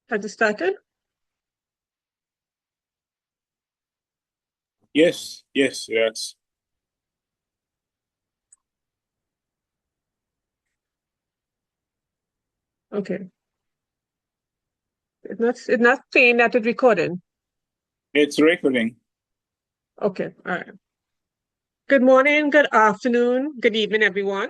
Has it started? Yes. Okay. It's not saying that it's recording. It's recording. Okay. All right. Good morning, good afternoon, good evening, everyone.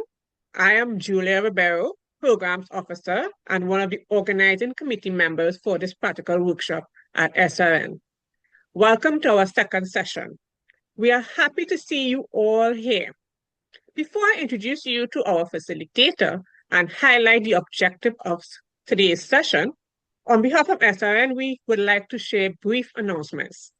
I am Julia Ribeiro, Programs Officer and one of the organizing committee members for this practical workshop at SRN. Welcome to our second session. We are happy to see you all here. Before I introduce you to our facilitator and highlight the objective of today's session, on behalf of SRN, we would like to share brief announcements.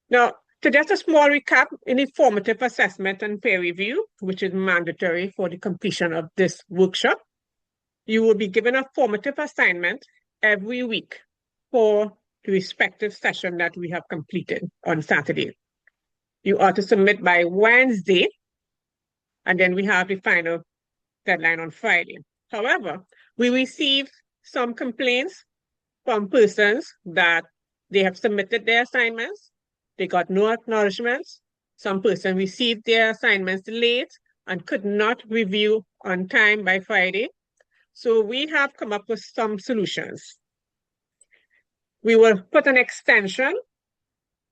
Now, to just a small recap, in the formative assessment and peer review, which is mandatory for the completion of this workshop, you will be given a formative assignment every week for the respective session that we have completed on Saturday. You are to submit by Wednesday, and then we have the final deadline on Friday. However, we received some complaints from persons that they have submitted their assignments, they got no acknowledgements. Some person received their assignments late and could not review on time by Friday. So we have come up with some solutions. We will put an extension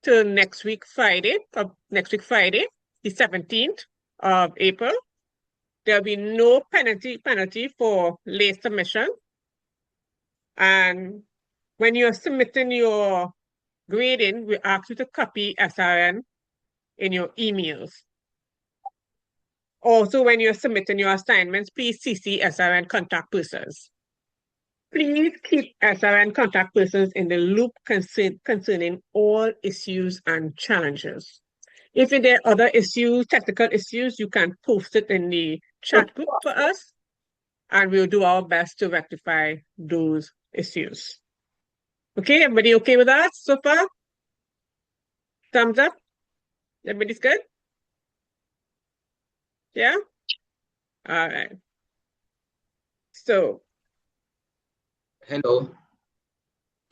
to next week, Friday, the 17th of April. There'll be no penalty for late submission. And when you're submitting your grading, we ask you to copy SRN in your emails. Also, when you're submitting your assignments, please CC SRN contact persons. Please keep SRN contact persons in the loop concerning all issues and challenges. If there are other issues, technical issues, you can post it in the chat group for us, and we'll do our best to rectify those issues. Okay, everybody okay with that so far? Thumbs up? Everybody's good? Yeah? All right. So, Hello.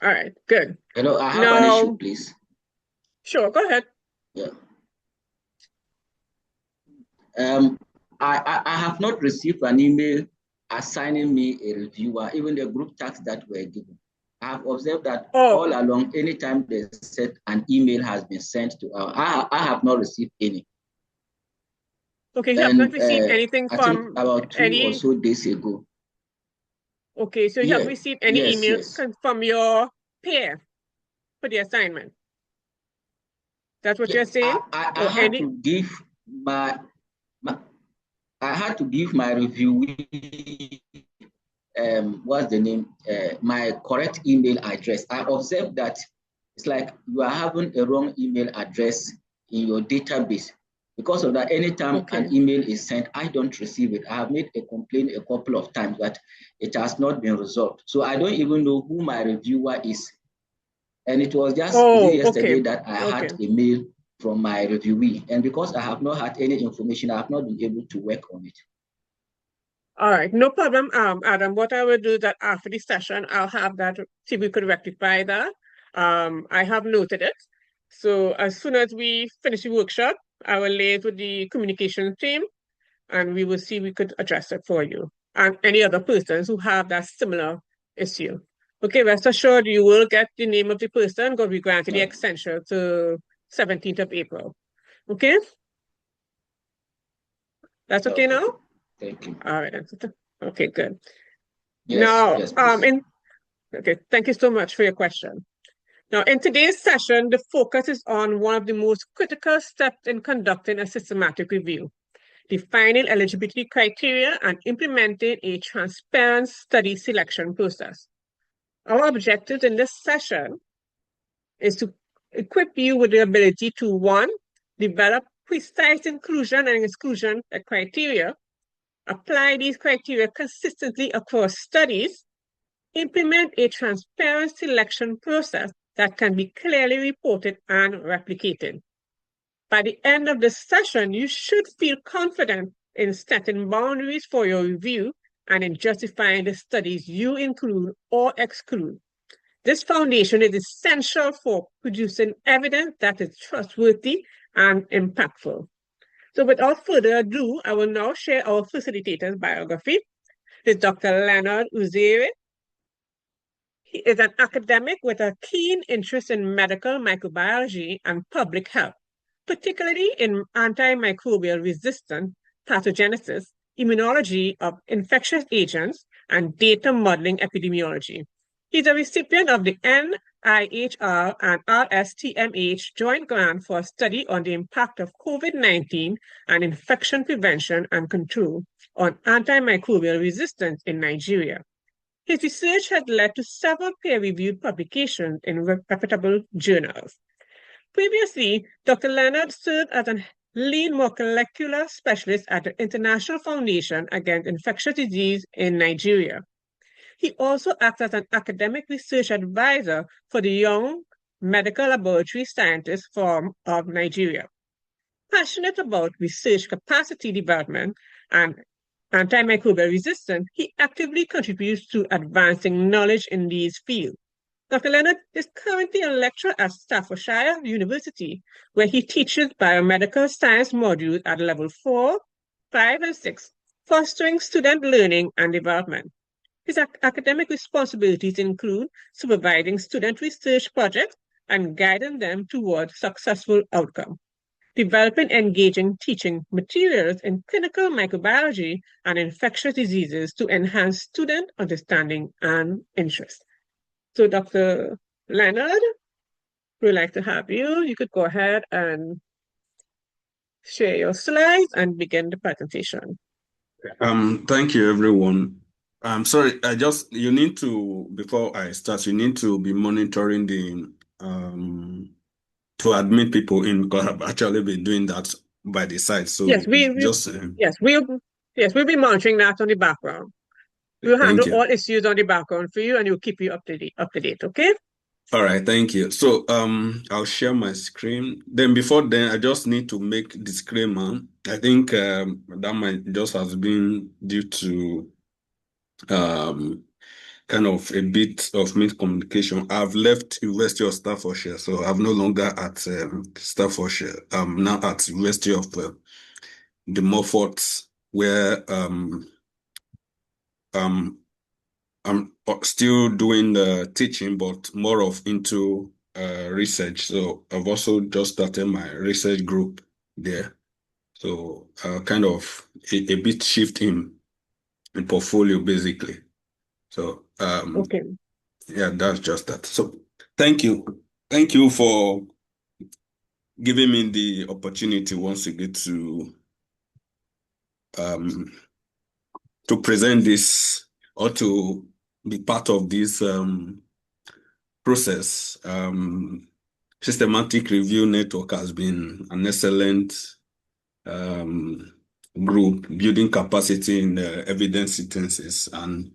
all right, good. Hello, I have an issue, please. Sure, go ahead. Yeah. I have not received an email assigning me a reviewer, even the group tasks that were given. I have observed that all along, anytime they said an email has been sent to I have not received any. Okay, you have not received anything I from think about 2 or so days ago. Okay, so you haven't received any email from your peer for the assignment. That's what you're saying? I had to give my review, what's the name, my correct email address. I observed that it's like you are having a wrong email address in your database. Because of that, anytime an email is sent, I don't receive it. I have made a complaint a couple of times, but it has not been resolved. So I don't even know who my reviewer is. And it was just yesterday that I had a mail from my reviewee. And because I have not had any information, I have not been able to work on it. All right, no problem, Adam. What I will do is that after the session, I'll have that, see if we could rectify that. I have noted it. So as soon as we finish the workshop, I will liaise with the communication team and we will see if we could address it for you and any other persons who have that similar issue. Okay, rest assured you will get the name of the person because we granted the extension to 17th of April. Okay? That's okay now? Thank you. All right. Okay, good. Yes, now, yes, okay, thank you so much for your question. Now, in today's session, the focus is on one of the most critical steps in conducting a systematic review, defining eligibility criteria and implementing a transparent study selection process. Our objective in this session is to equip you with the ability to, one, develop precise inclusion and exclusion criteria, apply these criteria consistently across studies, implement a transparent selection process that can be clearly reported and replicated. By the end of this session, you should feel confident in setting boundaries for your review and in justifying the studies you include or exclude. This foundation is essential for producing evidence that is trustworthy and impactful. So without further ado, I will now share our facilitator's biography. This is Dr. Leonard Uzairue. He is an academic with a keen interest in medical microbiology and public health, particularly in antimicrobial resistant pathogenesis, immunology of infectious agents, and data modeling epidemiology. He's a recipient of the NIHR and RSTMH joint grant for a study on the impact of COVID-19 and infection prevention and control on antimicrobial resistance in Nigeria. His research has led to several peer-reviewed publications in reputable journals. Previously, Dr. Leonard served as a lead molecular specialist at the International Foundation Against Infectious Disease in Nigeria. He also acts as an academic research advisor for the Young Medical Laboratory Scientists Forum of Nigeria. Passionate about research capacity development and antimicrobial resistance, he actively contributes to advancing knowledge in these fields. Dr. Leonard is currently a lecturer at Staffordshire University, where he teaches biomedical science modules at level 4, 5, and 6, fostering student learning and development. His academic responsibilities include supervising student research projects and guiding them towards successful outcomes, developing engaging teaching materials in clinical microbiology and infectious diseases to enhance student understanding and interest. So, Dr. Leonard, we'd like to have you. You could go ahead and share your slides and begin the presentation. Thank you, everyone. I'm sorry, you need to, before I start, you need to be monitoring the, to admit people in, because I've actually been doing that by the side. So yes, we'll be monitoring that on the background. We'll handle all issues on the background for you, and we'll keep you up to date, okay? All right, thank you. So I'll share my screen. Then before then, I just need to make disclaimer. I think that might just has been due to kind of a bit of miscommunication. I've left University of Staffordshire, so I'm no longer at Staffordshire. I'm now at University of the Moffat, where I'm still doing the teaching, but more of into research. So I've also just started my research group there. So kind of a bit shift in portfolio, basically. So okay. Yeah, that's just that. So thank you for giving me the opportunity once again to present this or to be part of this process. Systematic Review Network has been an excellent group building capacity in evidence synthesis, and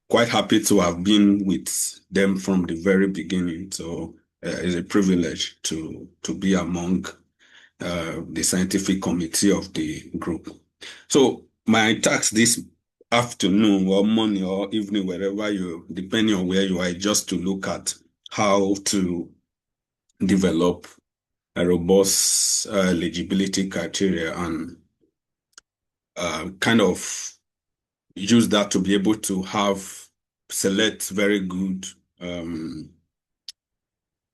quite happy to have been with them from the very beginning. So it's a privilege to be among the scientific committee of the group. So my task this afternoon or morning or evening, wherever you, depending on where you are, just to look at how to develop a robust eligibility criteria and kind of use that to be able to select very good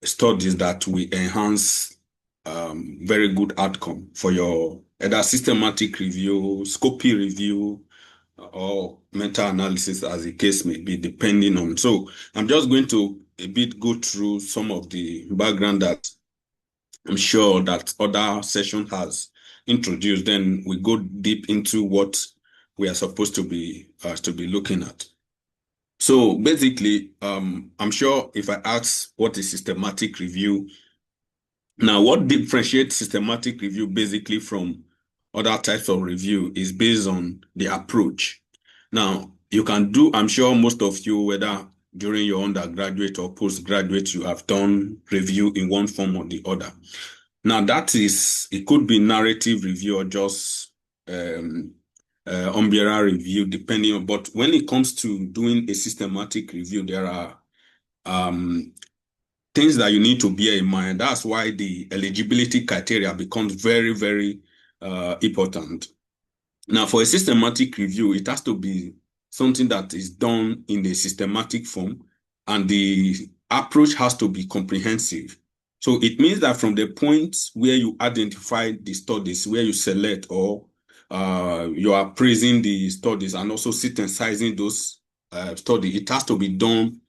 studies that will enhance very good outcome for your either systematic review, scopy review, or meta-analysis, as the case may be, depending on. So I'm just going to a bit go through some of the background that I'm sure that other session has introduced. Then we go deep into what we are supposed to be looking at. So basically, I'm sure if I ask what is systematic review, now what differentiates systematic review basically from other types of review is based on the approach. Now, you can do, I'm sure most of you, whether during your undergraduate or postgraduate, you have done review in one form or the other. Now, it could be narrative review or just umbrella review, depending on, but when it comes to doing a systematic review, there are things that you need to bear in mind. That's why the eligibility criteria becomes very, very important. Now, for a systematic review, it has to be something that is done in a systematic form, and the approach has to be comprehensive. So it means that from the point where you identify the studies, where you select or you are praising the studies and also synthesizing those studies, it has to be done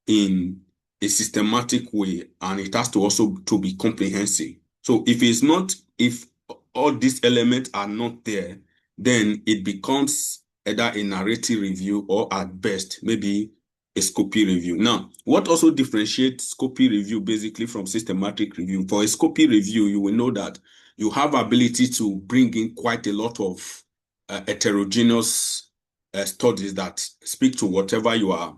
in a systematic way, and it has to also to be comprehensive. So if all these elements are not there, then it becomes either a narrative review or at best, maybe a scopy review. Now, what also differentiates scopy review basically from systematic review? For a scopy review, you will know that you have ability to bring in quite a lot of heterogeneous studies that speak to whatever you are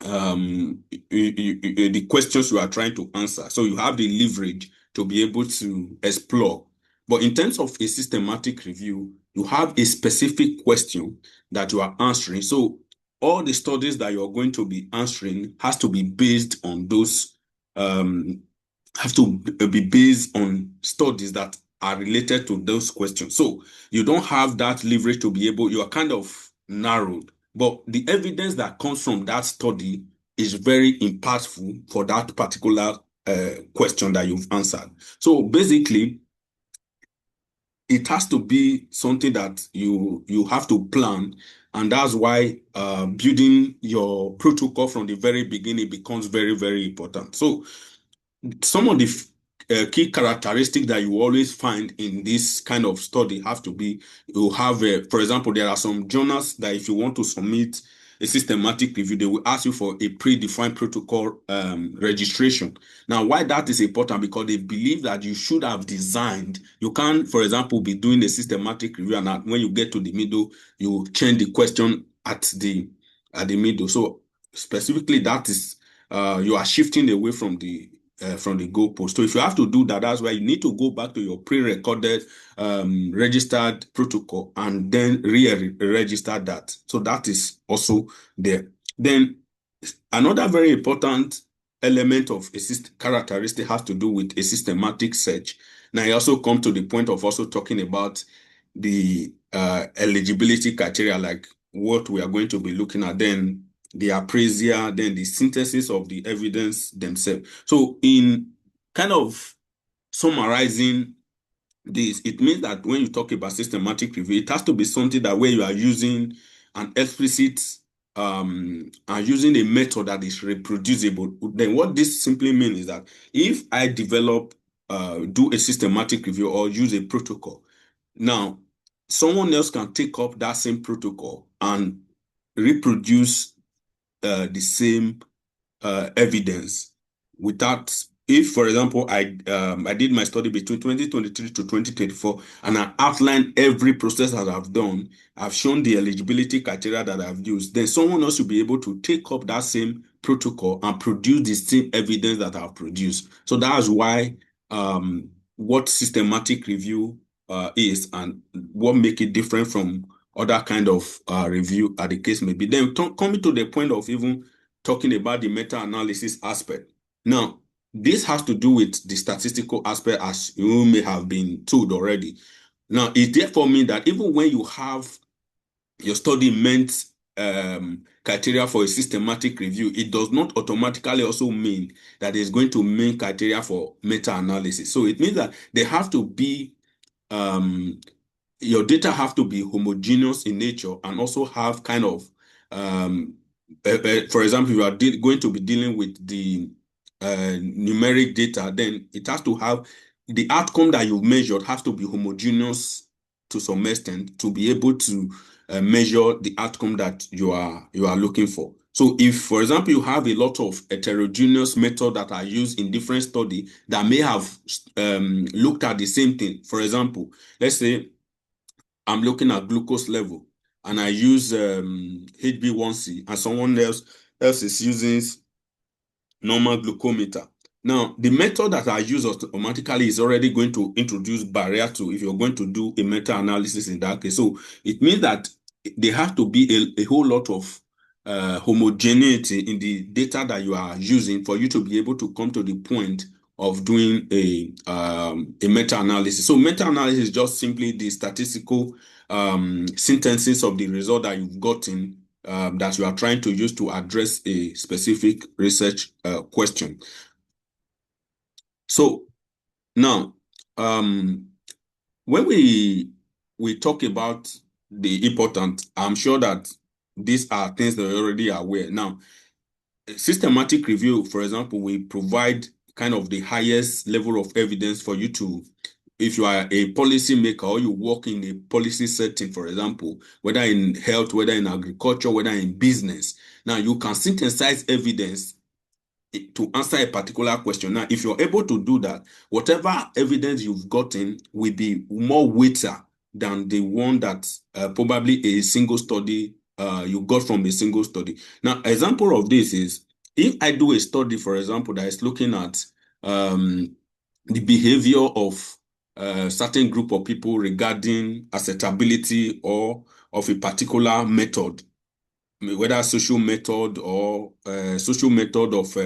the questions you are trying to answer. So you have the leverage to be able to explore. But in terms of a systematic review, you have a specific question that you are answering. So all the studies that you're going to be answering has to be based on those, have to be based on studies that are related to those questions. So you don't have that leverage to be able, you are kind of narrowed. But the evidence that comes from that study is very impactful for that particular question that you've answered. So basically, it has to be something that you have to plan, and that's why building your protocol from the very beginning becomes very, very important. So some of the key characteristics that you always find in this kind of study have to be, you have, for example, there are some journals that if you want to submit a systematic review, they will ask you for a predefined protocol registration. Now, why that is important? Because they believe that you should have designed, you can't, for example, be doing a systematic review and when you get to the middle, you change the question at the middle. So specifically, that is, you are shifting away from the goalpost. So if you have to do that, that's why you need to go back to your pre-recorded registered protocol and then re-register that. So that is also there. Then another very important element of a characteristic has to do with a systematic search. Now I also come to the point of also talking about the eligibility criteria, like what we are going to be looking at, then the appraisal, then the synthesis of the evidence themselves. So in kind of summarizing this, it means that when you talk about systematic review, it has to be something that where you are using an explicit and using a method that is reproducible. Then what this simply means is that if I develop, do a systematic review or use a protocol, now someone else can take up that same protocol and reproduce the same evidence without, if for example I did my study between 2023 to 2024 and I outlined every process that I've done, I've shown the eligibility criteria that I've used, then someone else will be able to take up that same protocol and produce the same evidence that I've produced. So that's why what systematic review is and what make it different from other kind of review as the case may be. Then coming to the point of even talking about the meta-analysis aspect. Now, this has to do with the statistical aspect, as you may have been told already. Now, it therefore means that even when you have your study meant criteria for a systematic review, it does not automatically also mean that it's going to mean criteria for meta-analysis. So it means that they have to be your data have to be homogeneous in nature and also have kind of, for example, you are going to be dealing with the numeric data, then it has to have the outcome that you've measured has to be homogeneous to some extent to be able to measure the outcome that you are looking for. So if, for example, you have a lot of heterogeneous methods that are used in different studies that may have looked at the same thing. For example, let's say I'm looking at glucose level and I use HbA1c and someone else is using normal glucometer. Now, the method that I use automatically is already going to introduce barrier to if you're going to do a meta-analysis in that case. So it means that there have to be a whole lot of homogeneity in the data that you are using for you to be able to come to the point of doing a meta-analysis. So meta-analysis is just simply the statistical synthesis of the result that you've gotten that you are trying to use to address a specific research question. So now, when we talk about the important, I'm sure that these are things that you're already aware. Now, systematic review, for example, we provide kind of the highest level of evidence for you to, if you are a policy maker or you work in a policy setting, for example, whether in health, whether in agriculture, whether in business. Now, you can synthesize evidence to answer a particular question. Now, if you're able to do that, whatever evidence you've gotten will be more weightier than the one that probably a single study you got from a single study. Now, example of this is if I do a study, for example, that is looking at the behavior of a certain group of people regarding acceptability or of a particular method, whether social method or social method of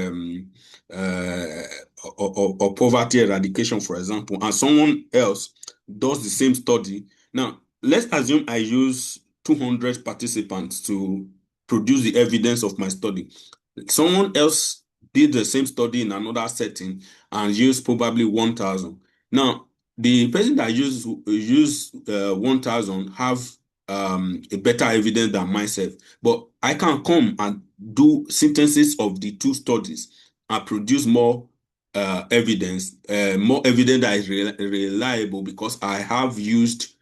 or poverty eradication, for example, and someone else does the same study. Now, let's assume I use 200 participants to produce the evidence of my study. Someone else did the same study in another setting and used probably 1,000. Now, the person that used 1,000 have a better evidence than myself, but I can come and do synthesis of the two studies and produce more evidence that is reliable because I have used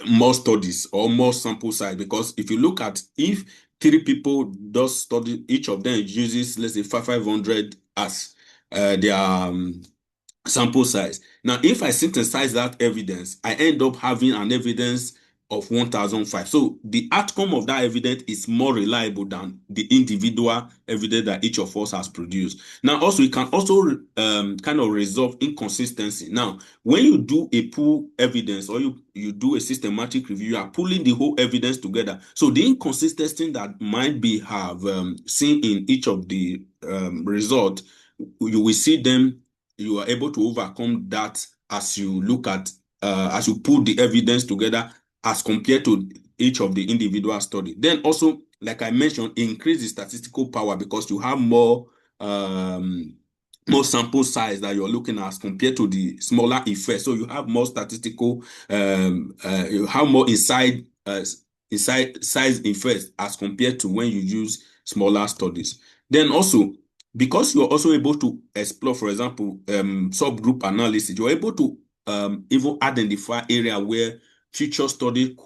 more studies or more sample size. Because if you look at if 3 people does study, each of them uses, let's say, 500 as their sample size. Now, if I synthesize that evidence, I end up having an evidence of 1,005. So the outcome of that evidence is more reliable than the individual evidence that each of us has produced. Now, also, you can also kind of resolve inconsistency. Now, when you do a pool evidence or you do a systematic review, you are pulling the whole evidence together. So the inconsistency that might be have seen in each of the results, you will see them. You are able to overcome that as you look at, as you put the evidence together as compared to each of the individual study. Then also, like I mentioned, increase the statistical power because you have more sample size that you're looking at as compared to the smaller effect. So you have more statistical, you have more size effects as compared to when you use smaller studies. Then also, because you're also able to explore, for example, subgroup analysis, you're able to even identify area where future study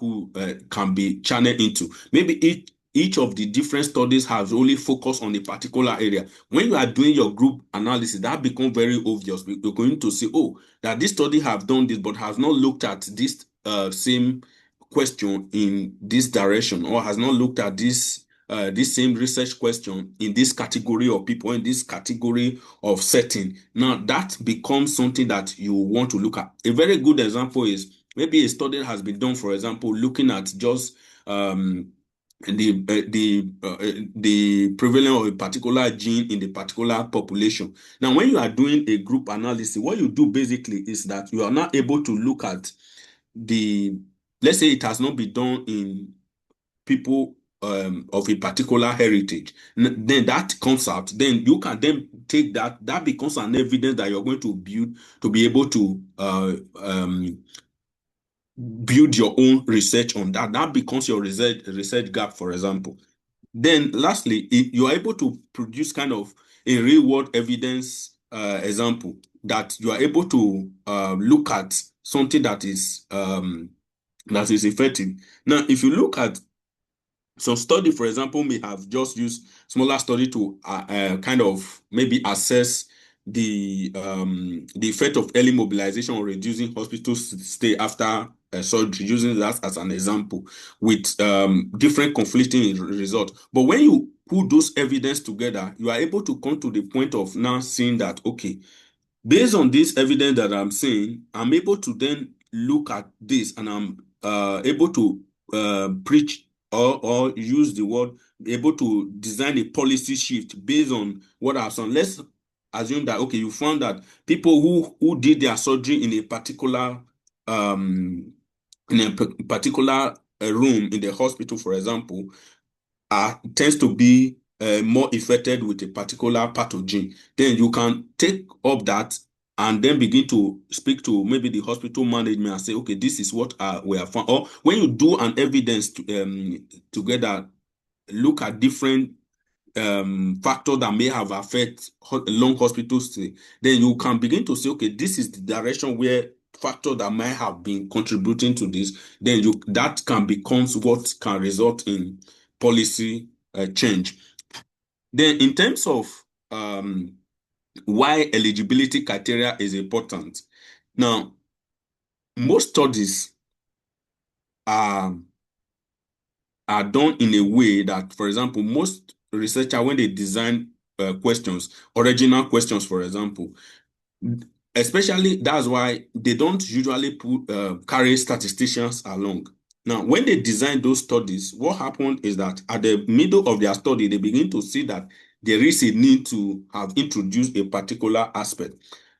can be channeled into. Maybe each of the different studies has only focused on a particular area. When you are doing your group analysis, that becomes very obvious. You're going to say, oh, that this study have done this, but has not looked at this same question in this direction, or has not looked at this same research question in this category of people, in this category of setting. Now, that becomes something that you want to look at. A very good example is maybe a study has been done, for example, looking at just the prevalence of a particular gene in the particular population. Now, when you are doing a group analysis, what you do basically is that you are not able to look at let's say it has not been done in people of a particular heritage. Then that comes out. Then you can then take that becomes an evidence that you're going to build to be able to build your own research on that. That becomes your research gap, for example. Then lastly, you are able to produce kind of a real world evidence example that you are able to look at something that is effective. Now, if you look at some study, for example, may have just used smaller study to kind of maybe assess the effect of early mobilization or reducing hospital stay after surgery, using that as an example with different conflicting results. But when you put those evidence together, you are able to come to the point of now seeing that, okay, based on this evidence that I'm seeing, I'm able to then look at this and I'm able to preach or use the word, able to design a policy shift based on what I've seen. Let's assume that, okay, you found that people who did their surgery in a particular room in the hospital, for example, tends to be more infected with a particular pathogen. Then you can take up that and then begin to speak to maybe the hospital management and say, okay, this is what we have found. Or when you do an evidence together, look at different factors that may have affected lung hospital stay, then you can begin to say, okay, this is the direction where factor that might have been contributing to this. Then that can become what can result in policy change. Then in terms of why eligibility criteria is important. Now, most studies are done in a way that, for example, most researchers, when they design questions, original questions, for example, especially that's why they don't usually carry statisticians along. Now, when they design those studies, what happened is that at the middle of their study, they begin to see that there is a need to have introduced a particular aspect.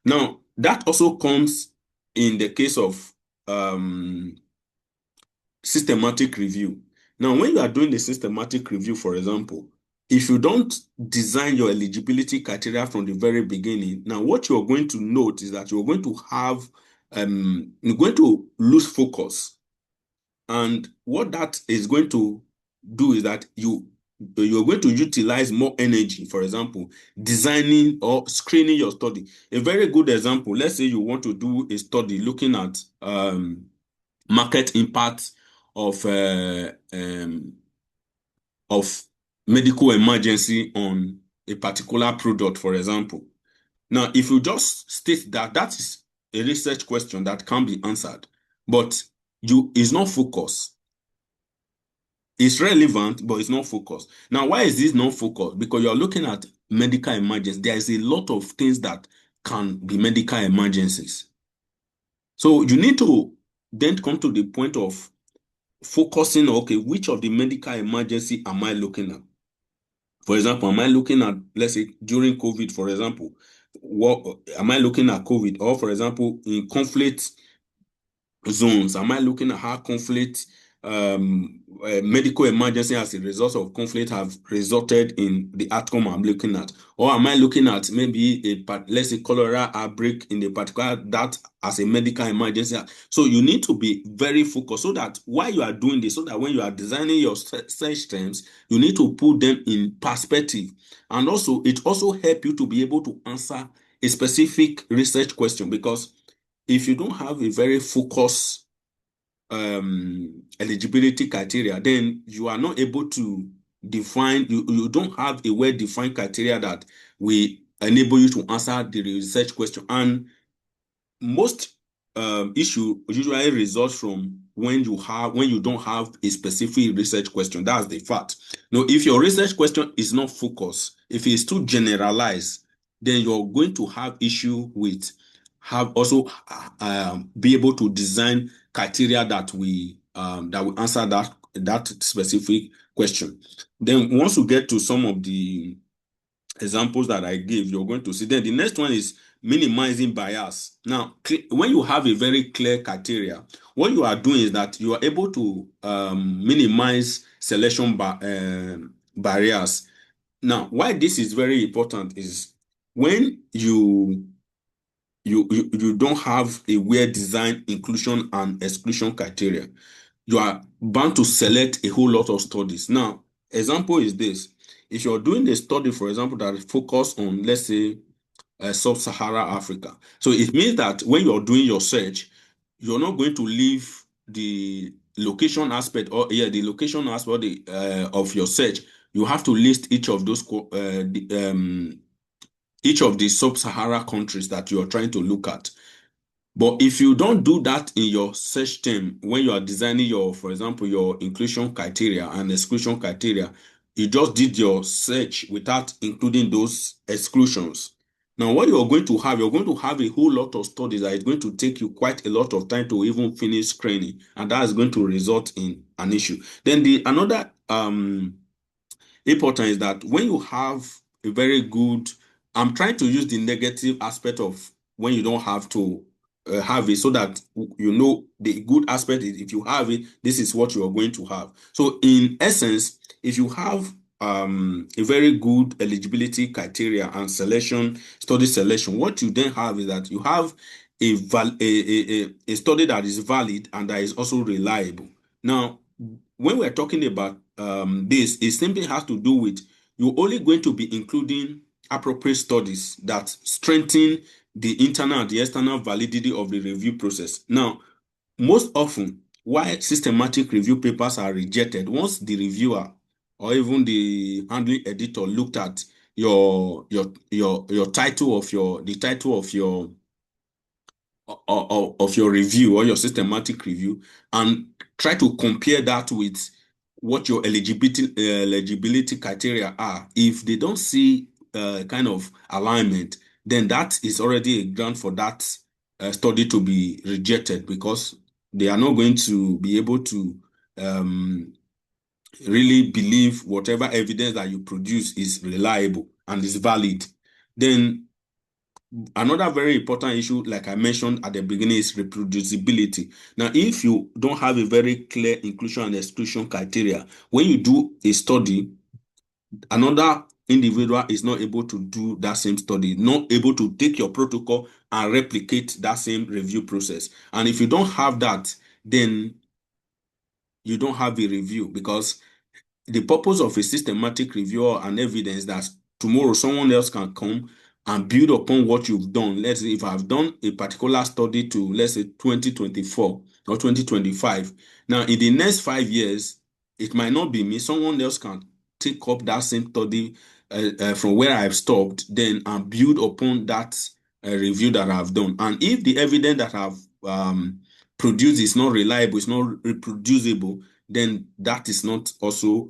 Now, that also comes in the case of systematic review. Now, when you are doing the systematic review, for example, if you don't design your eligibility criteria from the very beginning, now what you're going to note is that you're going to have, you're going to lose focus. And what that is going to do is that you're going to utilize more energy, for example, designing or screening your study. A very good example, let's say you want to do a study looking at market impact of medical emergency on a particular product, for example. Now, if you just state that, that is a research question that can be answered, but it's not focused. It's relevant, but it's not focused. Now, why is this not focused? Because you're looking at medical emergencies. There is a lot of things that can be medical emergencies. So you need to then come to the point of focusing, okay, which of the medical emergency am I looking at? For example, am I looking at, let's say, during COVID, for example, what am I looking at COVID? Or, for example, in conflict zones, am I looking at how conflict, medical emergency as a result of conflict have resulted in the outcome I'm looking at? Or am I looking at maybe let's say cholera outbreak in the particular, that as a medical emergency? So you need to be very focused so that while you are doing this, so that when you are designing your search terms, you need to put them in perspective. And also, it also helps you to be able to answer a specific research question, because if you don't have a very focused eligibility criteria, then you are not able to define, you don't have a well-defined criteria that will enable you to answer the research question. And most issue usually results from when you don't have a specific research question. That's the fact. Now, if your research question is not focused, if it's too generalized, then you're going to have issue with be able to design criteria that will answer that specific question. Then once you get to some of the examples that I gave, you're going to see. Then the next one is minimizing bias. Now, when you have a very clear criteria, what you are doing is that you are able to minimize selection barriers. Now, why this is very important is when you don't have a well-designed inclusion and exclusion criteria, you are bound to select a whole lot of studies. Now, example is this. If you're doing a study, for example, that focus on, let's say, sub-Saharan Africa, so it means that when you're doing your search, you're not going to leave the location aspect of your search. You have to list each of those each of the sub-Saharan countries that you are trying to look at. But if you don't do that in your search term, when you are designing for example, your inclusion criteria and exclusion criteria, you just did your search without including those exclusions. Now, what you're going to have a whole lot of studies that is going to take you quite a lot of time to even finish screening, and that is going to result in an issue. Then another important is that when you have a very good, I'm trying to use the negative aspect of when you don't have to have it, so that you know the good aspect is if you have it, this is what you are going to have. So in essence, if you have a very good eligibility criteria and study selection, what you then have is that you have a study that is valid and that is also reliable. Now, when we're talking about this, it simply has to do with you're only going to be including appropriate studies that strengthen the internal and the external validity of the review process. Now, most often, why systematic review papers are rejected, once the reviewer or even the handling editor looked at your title of your review or your systematic review, and try to compare that with what your eligibility criteria are. If they don't see kind of alignment, then that is already a ground for that study to be rejected, because they are not going to be able to really believe whatever evidence that you produce is reliable and is valid. Then another very important issue, like I mentioned at the beginning, is reproducibility. Now, if you don't have a very clear inclusion and exclusion criteria, when you do a study, another individual is not able to do that same study, not able to take your protocol and replicate that same review process. And if you don't have that, then you don't have a review, because the purpose of a systematic review or an evidence that tomorrow someone else can come and build upon what you've done. Let's say if I've done a particular study to, let's say, 2024 or 2025. Now, in the next 5 years, it might not be me. Someone else can take up that same study from where I've stopped, then and build upon that review that I've done. And if the evidence that I've produced is not reliable, it's not reproducible, then that is not also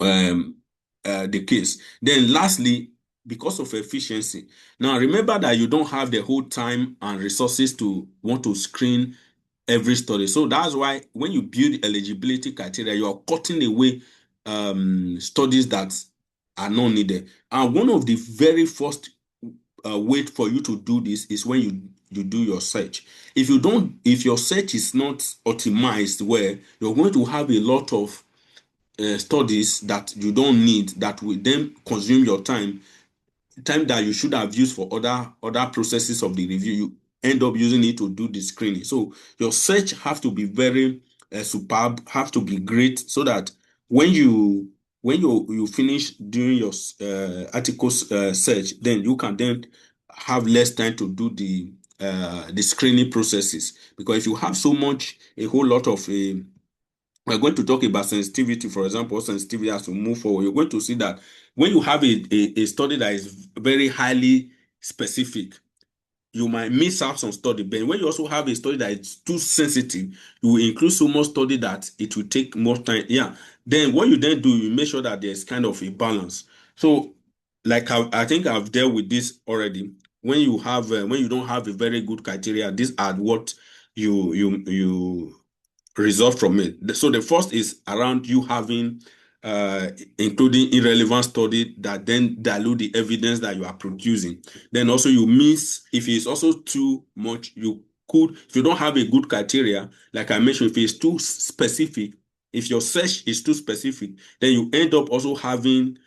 the case. Then lastly, because of efficiency. Now, remember that you don't have the whole time and resources to want to screen every study. So that's why when you build eligibility criteria, you are cutting away studies that are not needed. And one of the very first way for you to do this is when you do your search. If your search is not optimized well, you're going to have a lot of studies that you don't need, that will then consume your time that you should have used for other processes of the review. You end up using it to do the screening. So your search have to be very superb, have to be great, so that when you finish doing your article search, then you can then have less time to do the screening processes. Because if you have a whole lot of we're going to talk about sensitivity, for example, sensitivity as we move forward. You're going to see that when you have a study that is very highly specific, you might miss out some study. But when you also have a study that is too sensitive, you will include so much study that it will take more time. Yeah. Then what you then do, you make sure that there's kind of a balance. So, like I think I've dealt with this already. When you don't have a very good criteria, these are what you result from it. So the first is around you having including irrelevant study that then dilute the evidence that you are producing. Then also you miss, if it's also too much, if you don't have a good criteria, like I mentioned, if it's too specific, if your search is too specific, then you end up also having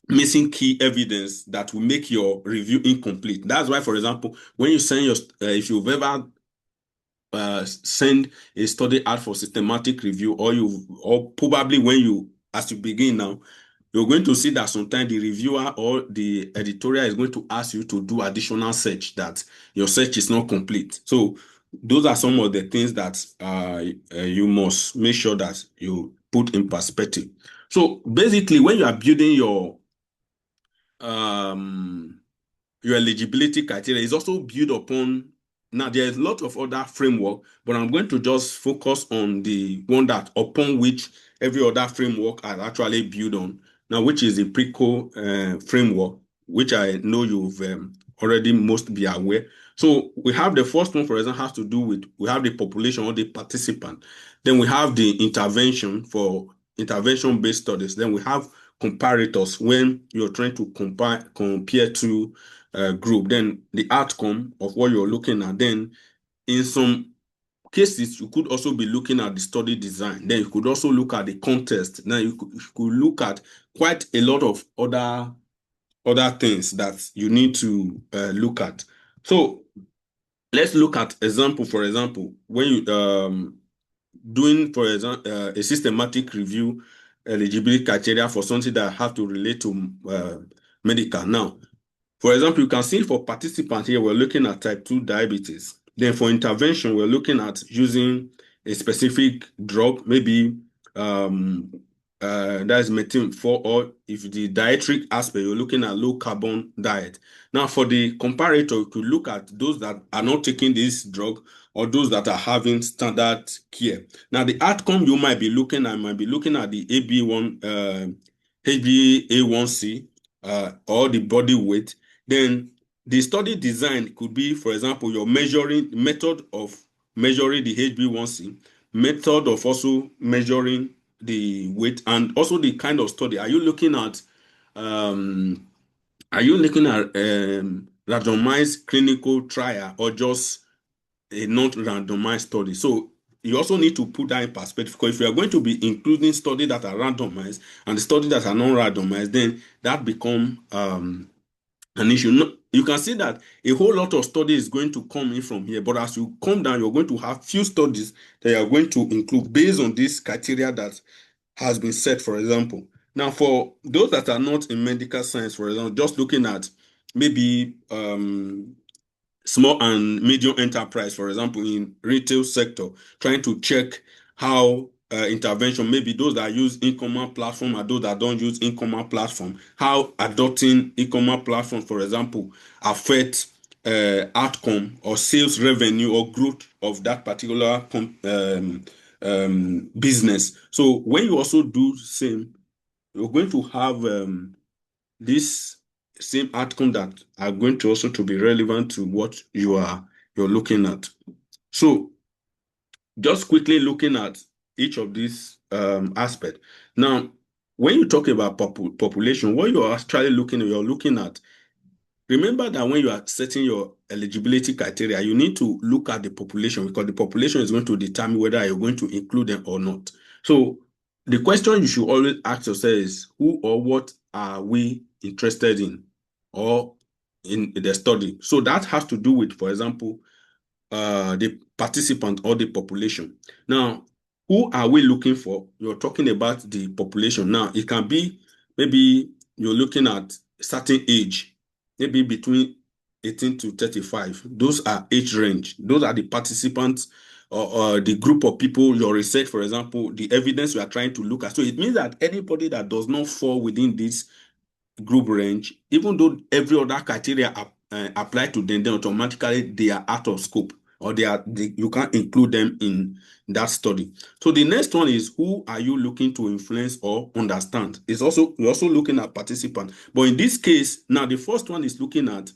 missing key evidence that will make your review incomplete. That's why, for example, when you send if you've ever send a study out for systematic review, or probably as you begin now, you're going to see that sometimes the reviewer or the editorial is going to ask you to do additional search, that your search is not complete. So those are some of the things that you must make sure that you put in perspective. So basically, when you are building your eligibility criteria, is also built upon now there's a lot of other framework, but I'm going to just focus on the one that upon which every other framework are actually built on. Now, which is the PRICO framework, which I know you've already most be aware. So we have the first one, for example, has to do with, we have the population or the participant. Then we have the intervention for intervention-based studies. Then we have comparators when you're trying to compare two group. Then the outcome of what you're looking at. Then in some cases, you could also be looking at the study design. Then you could also look at the context. Then you could look at quite a lot of other things that you need to look at. So let's look at example. For example, when you doing, for example, a systematic review eligibility criteria for something that have to relate to medical. Now, for example, you can see for participants here, we're looking at type 2 diabetes. Then for intervention, we're looking at using a specific drug, maybe that's methyl-4, or if the dietary aspect, you're looking at low carbon diet. Now, for the comparator, you could look at those that are not taking this drug or those that are having standard care. Now, the outcome you might be looking at the HbA1c or the body weight. Then the study design could be, for example, your method of measuring the HbA1c, method of also measuring the weight, and also the kind of study. Are you looking at randomized clinical trial or just a not randomized study? So you also need to put that in perspective, because if you are going to be including studies that are randomized and the studies that are not randomized, then that become an issue. You can see that a whole lot of studies is going to come in from here, but as you come down, you're going to have few studies that you are going to include based on this criteria that has been set, for example. Now, for those that are not in medical science, for example, just looking at maybe small and medium enterprise, for example, in retail sector, trying to check how intervention, maybe those that use e-commerce platform and those that don't use e-commerce platform, how adopting e-commerce platform, for example, affect outcome or sales revenue or growth of that particular business. So when you also do same, you're going to have this same outcome that are going to also to be relevant to what you're looking at. So just quickly looking at each of these aspects. Now, when you talk about population, what you're actually looking at, remember that when you are setting your eligibility criteria, you need to look at the population, because the population is going to determine whether you're going to include them or not. So the question you should always ask yourself is, who or what are we interested in or in the study? So that has to do with, for example, the participant or the population. Now, who are we looking for? You're talking about the population. Now, it can be maybe you're looking at a certain age, maybe between 18 to 35. Those are age range. Those are the participants or the group of people, your research, for example, the evidence you are trying to look at. So it means that anybody that does not fall within this group range, even though every other criteria apply to them, then automatically they are out of scope, or you can't include them in that study. So the next one is, who are you looking to influence or understand? We're also looking at participants. But in this case, now the first one is looking at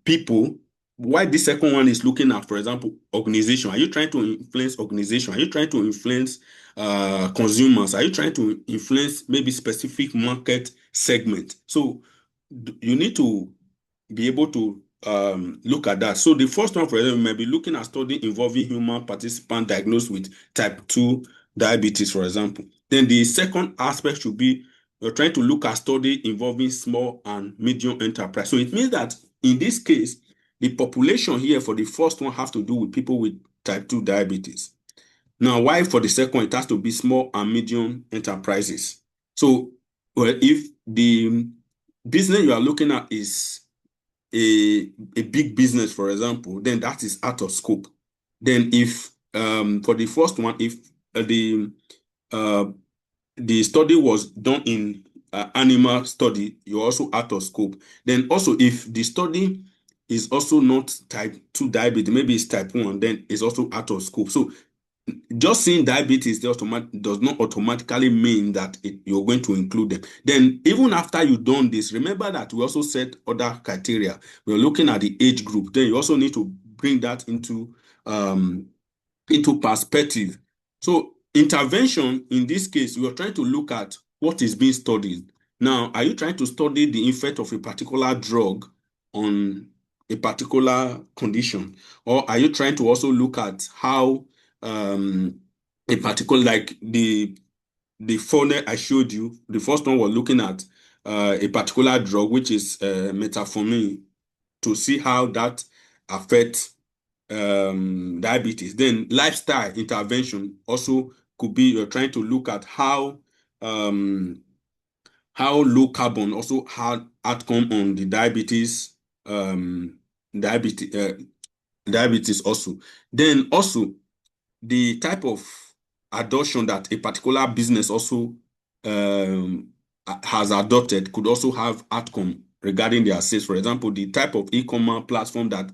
people, while the second one is looking at, for example, organization. Are you trying to influence organization? Are you trying to influence consumers? Are you trying to influence maybe specific market segment? So you need to be able to look at that. So the first one, for example, may be looking at study involving human participant diagnosed with type 2 diabetes, for example. Then the second aspect should be you're trying to look at study involving small and medium enterprise. So it means that in this case, the population here for the first one has to do with people with type 2 diabetes. Now, why for the second, it has to be small and medium enterprises. So, well, if the business you are looking at is a big business, for example, then that is out of scope. Then if for the first one, if the study was done in animal study, you're also out of scope. Then also, if the study is also not type 2 diabetes, maybe it's type 1, then it's also out of scope. So just seeing diabetes does not automatically mean that you're going to include them. Then even after you've done this, remember that we also set other criteria. We're looking at the age group. Then you also need to bring that into perspective. So intervention, in this case, we are trying to look at what is being studied. Now, are you trying to study the effect of a particular drug on a particular condition? Or are you trying to also look at how a particular, like the funnel I showed you, the first one was looking at a particular drug, which is metformin, to see how that affects diabetes. Then lifestyle intervention also could be you're trying to look at how low carbon also had outcome on the diabetes also. Then also the type of adoption that a particular business also has adopted could also have outcome regarding their sales. For example, the type of e-commerce platform that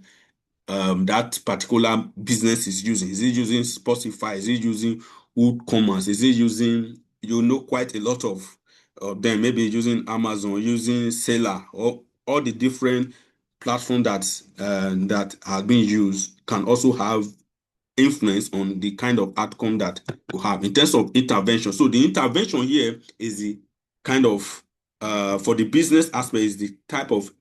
that particular business is using. Is it using Spotify? Is it using WooCommerce? Is it using, quite a lot of them, maybe using Amazon, using Seller, or all the different platforms that are being used can also have influence on the kind of outcome that you have in terms of intervention. So the intervention here is the kind of, for the business aspect, is the type of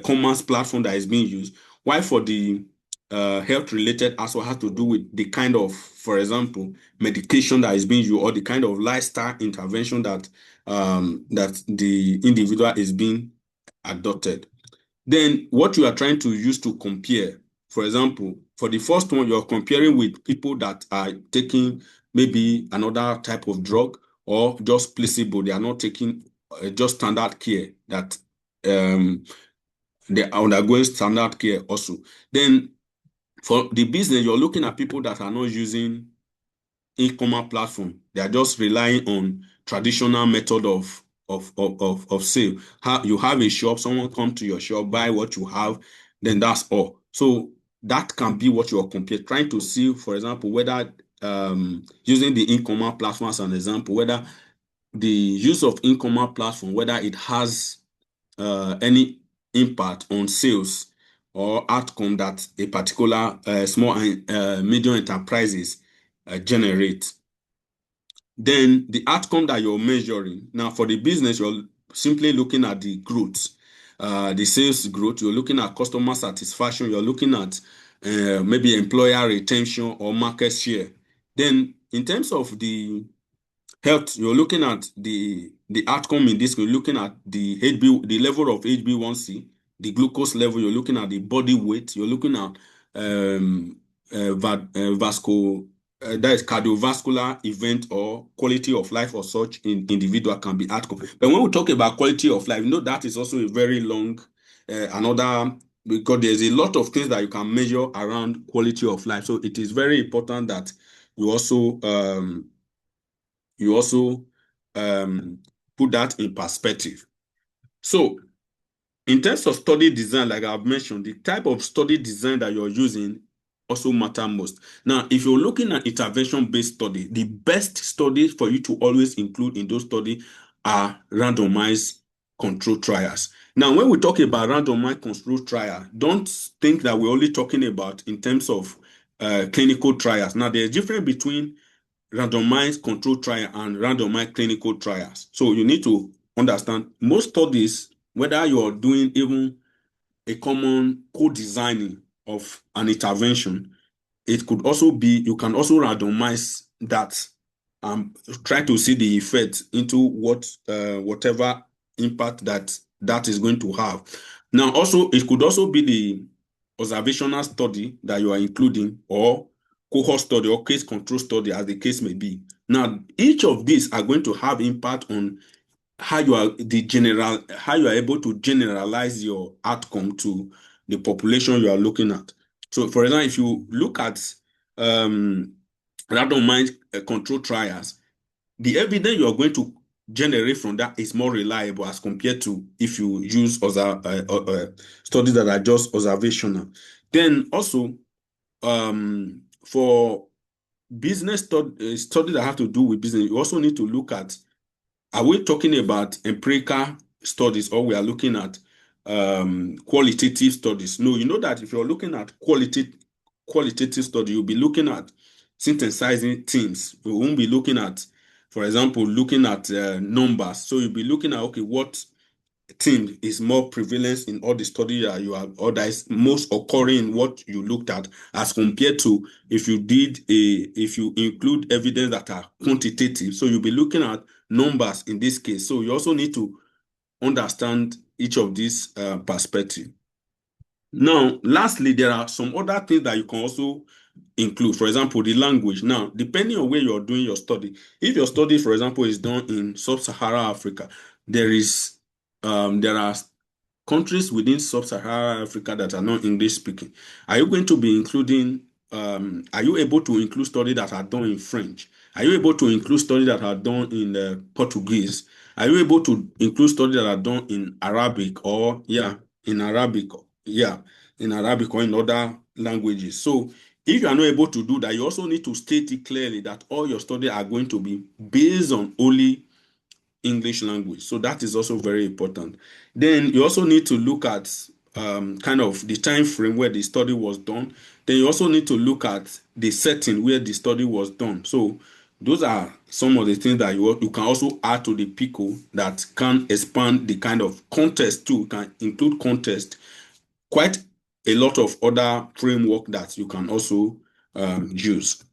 commerce platform that is being used. While for the health-related aspect has to do with the kind of, for example, medication that is being used or the kind of lifestyle intervention that that the individual is being adopted. Then what you are trying to use to compare, for example, for the first one, you're comparing with people that are taking maybe another type of drug or just placebo. They are not taking just standard care, that they are undergoing standard care also. Then for the business, you're looking at people that are not using e-commerce platform. They are just relying on traditional method of sale. You have a shop, someone come to your shop, buy what you have, then that's all. So that can be what you are comparing, trying to see, for example, whether using the e-commerce platform as an example, whether the use of e-commerce platform, whether it has any impact on sales or outcome that a particular small and medium enterprises generate. Then the outcome that you're measuring. Now for the business, you're simply looking at the growth, the sales growth. You're looking at customer satisfaction. You're looking at maybe employer retention or market share. Then in terms of the health, you're looking at the outcome in this. You're looking at the level of HB1C, the glucose level. You're looking at the body weight. You're looking at that is cardiovascular event or quality of life or such in individual can be outcome. But when we talk about quality of life, that is also a very long because there's a lot of things that you can measure around quality of life. So it is very important that you also put that in perspective. So in terms of study design, like I've mentioned, the type of study design that you're using also matter most. Now, if you're looking at intervention-based study, the best studies for you to always include in those studies are randomized control trials. Now, when we talk about randomized control trial, don't think that we're only talking about in terms of clinical trials. Now, there's a difference between randomized control trial and randomized clinical trials. So you need to understand most studies, whether you're doing even a common co-designing of an intervention, it could also be, you can also randomize that and try to see the effect into whatever impact that is going to have. Now, also, it could also be the observational study that you are including, or cohort study or case control study, as the case may be. Now, each of these are going to have impact on how you are able to generalize your outcome to the population you are looking at. So, for example, if you look at randomized control trials, the evidence you are going to generate from that is more reliable as compared to if you use studies that are just observational. Then also, for business studies that have to do with business, you also need to look at, are we talking about empirical studies or we are looking at qualitative studies? No, you know that if you're looking at qualitative study, you'll be looking at synthesizing themes. You won't be looking at, for example, looking at numbers. So you'll be looking at, okay, what theme is more prevalent in all the study that you have, or that is most occurring in what you looked at, as compared to if you include evidence that are quantitative. So you'll be looking at numbers in this case. So you also need to understand each of these perspectives. Now, lastly, there are some other things that you can also include. For example, the language. Now, depending on where you're doing your study, if your study, for example, is done in sub-Saharan Africa, there are countries within sub-Saharan Africa that are not English speaking. Are you going to be including, are you able to include studies that are done in French? Are you able to include studies that are done in Portuguese? Are you able to include studies that are done in Arabic or, in Arabic or in other languages? So if you are not able to do that, you also need to state it clearly that all your studies are going to be based on only English language. So that is also very important. Then you also need to look at kind of the time frame where the study was done. Then you also need to look at the setting where the study was done. So those are some of the things that you can also add to the PICO that can expand the kind of context too. Can include context. Quite a lot of other framework that you can also use.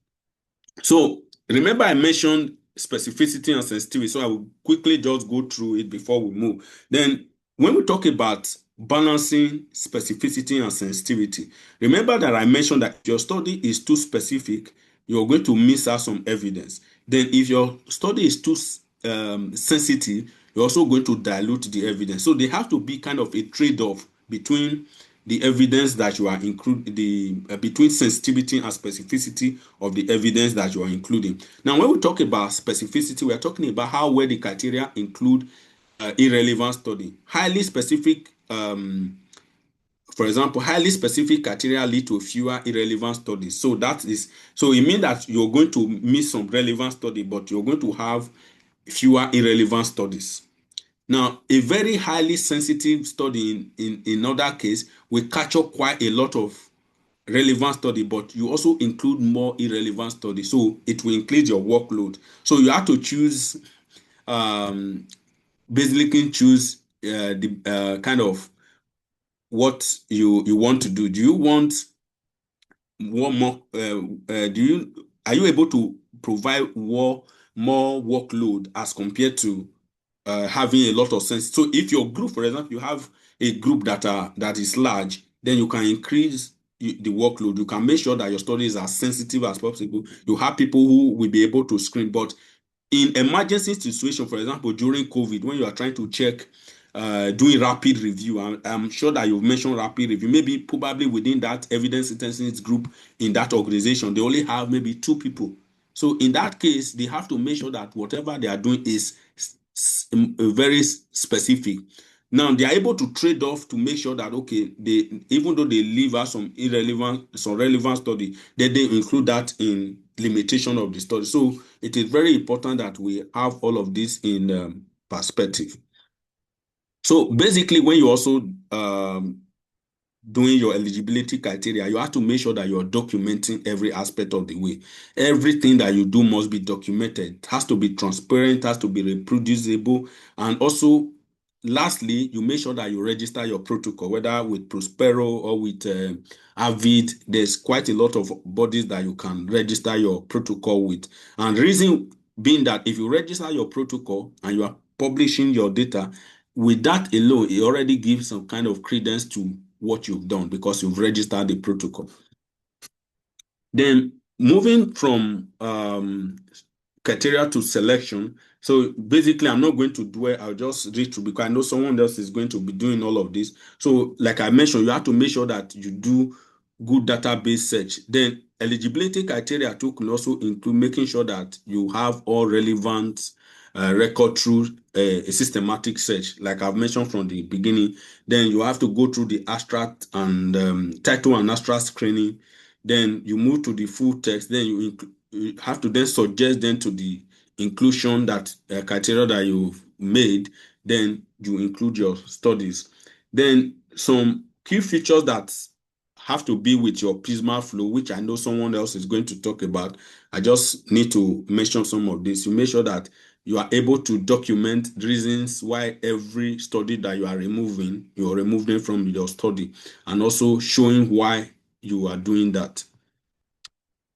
So remember I mentioned specificity and sensitivity, so I will quickly just go through it before we move. Then when we talk about balancing specificity and sensitivity, remember that I mentioned that if your study is too specific, you're going to miss out some evidence. Then if your study is too sensitive, you're also going to dilute the evidence. So they have to be kind of a trade-off between the evidence that you are including, between sensitivity and specificity of the evidence that you are including. Now, when we talk about specificity, we are talking about how well the criteria include irrelevant study. Highly specific, for example, highly specific criteria lead to fewer irrelevant studies. So it means that you're going to miss some relevant study, but you're going to have fewer irrelevant studies. Now, a very highly sensitive study in other case will capture quite a lot of relevant study, but you also include more irrelevant study. So it will increase your workload. So you have to choose, basically choose the kind of what you want to do. Do you want one more? Are you able to provide more workload as compared to having a lot of sense? So if your group, for example, you have a group that is large, then you can increase the workload. You can make sure that your study is as sensitive as possible. You have people who will be able to screen. But in emergency situation, for example, during COVID, when you are trying to check, doing rapid review, I'm sure that you've mentioned rapid review, maybe probably within that evidence synthesis group in that organization, they only have maybe 2 people. So in that case, they have to make sure that whatever they are doing is very specific. Now they are able to trade off to make sure that, okay, even though they leave out some relevant study, then they include that in limitation of the study. So it is very important that we have all of this in perspective. So basically, when you also doing your eligibility criteria, you have to make sure that you're documenting every aspect of the way. Everything that you do must be documented. It has to be transparent, has to be reproducible, and also lastly, you make sure that you register your protocol, whether with Prospero or with Avid. There's quite a lot of bodies that you can register your protocol with. And the reason being that if you register your protocol and you are publishing your data, with that alone, it already gives some kind of credence to what you've done because you've registered the protocol. Then moving from criteria to selection. So basically, I'm not going to dwell, I'll just read through because I know someone else is going to be doing all of this. So like I mentioned, you have to make sure that you do good database search. Then eligibility criteria too can also include making sure that you have all relevant record through a systematic search, like I've mentioned from the beginning. Then you have to go through the abstract and title and abstract screening. Then you move to the full text. Then you have to then suggest then to the inclusion that criteria that you've made. Then you include your studies. Then some key features that have to be with your Prisma flow, which I know someone else is going to talk about. I just need to mention some of this. You make sure that you are able to document reasons why every study that you are removing from your study, and also showing why you are doing that.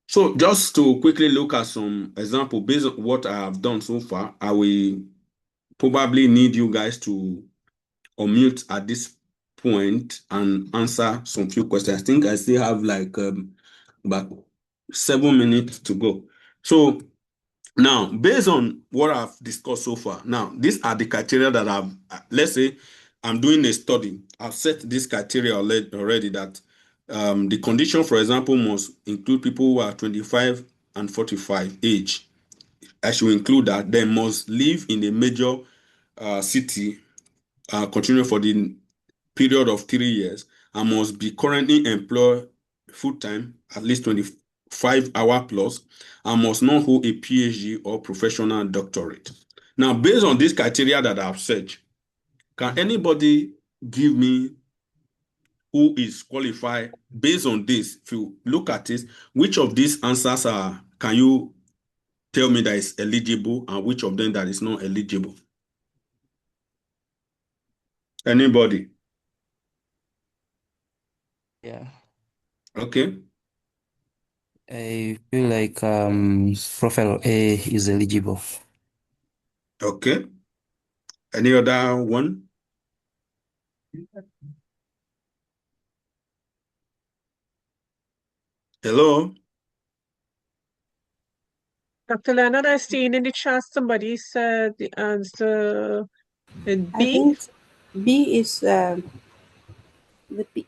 So just to quickly look at some example based on what I have done so far, I will probably need you guys to unmute at this point and answer some few questions. I think I still have like about 7 minutes to go. So now, based on what I've discussed so far, now these are the criteria that let's say I'm doing a study. I've set this criteria already that the condition, for example, must include people who are 25 and 45 age. I should include that. They must live in a major city, continue for the period of 3 years, and must be currently employed full-time, at least 25 hours plus, and must not hold a PhD or professional doctorate. Now, based on this criteria that I've said, can anybody give me who is qualified based on this? If you look at it, which of these answers can you tell me that is eligible, and which of them that is not eligible? Anybody? Yeah, Okay. I feel like Profile A is eligible. Okay. Any other one? Hello? Dr. Leonard, I've seen in the chat somebody said the answer is I B. think B is the B.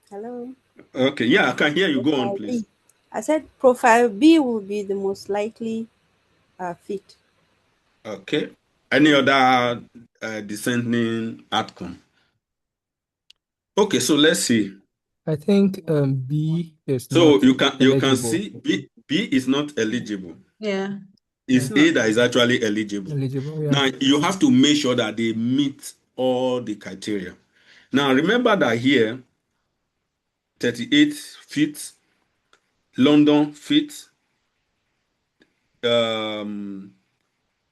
Hello. Okay, yeah, I can hear you. Go on, Profile please. B. I said profile B will be the most likely fit. Okay. Any other dissenting outcome? Okay, so let's see. I think B is So not you can eligible. see B is not eligible. Yeah. It's Yeah. A that is actually eligible. Eligible, yeah. Now you have to make sure that they meet all the criteria. Now remember that here 38 fits, London fits,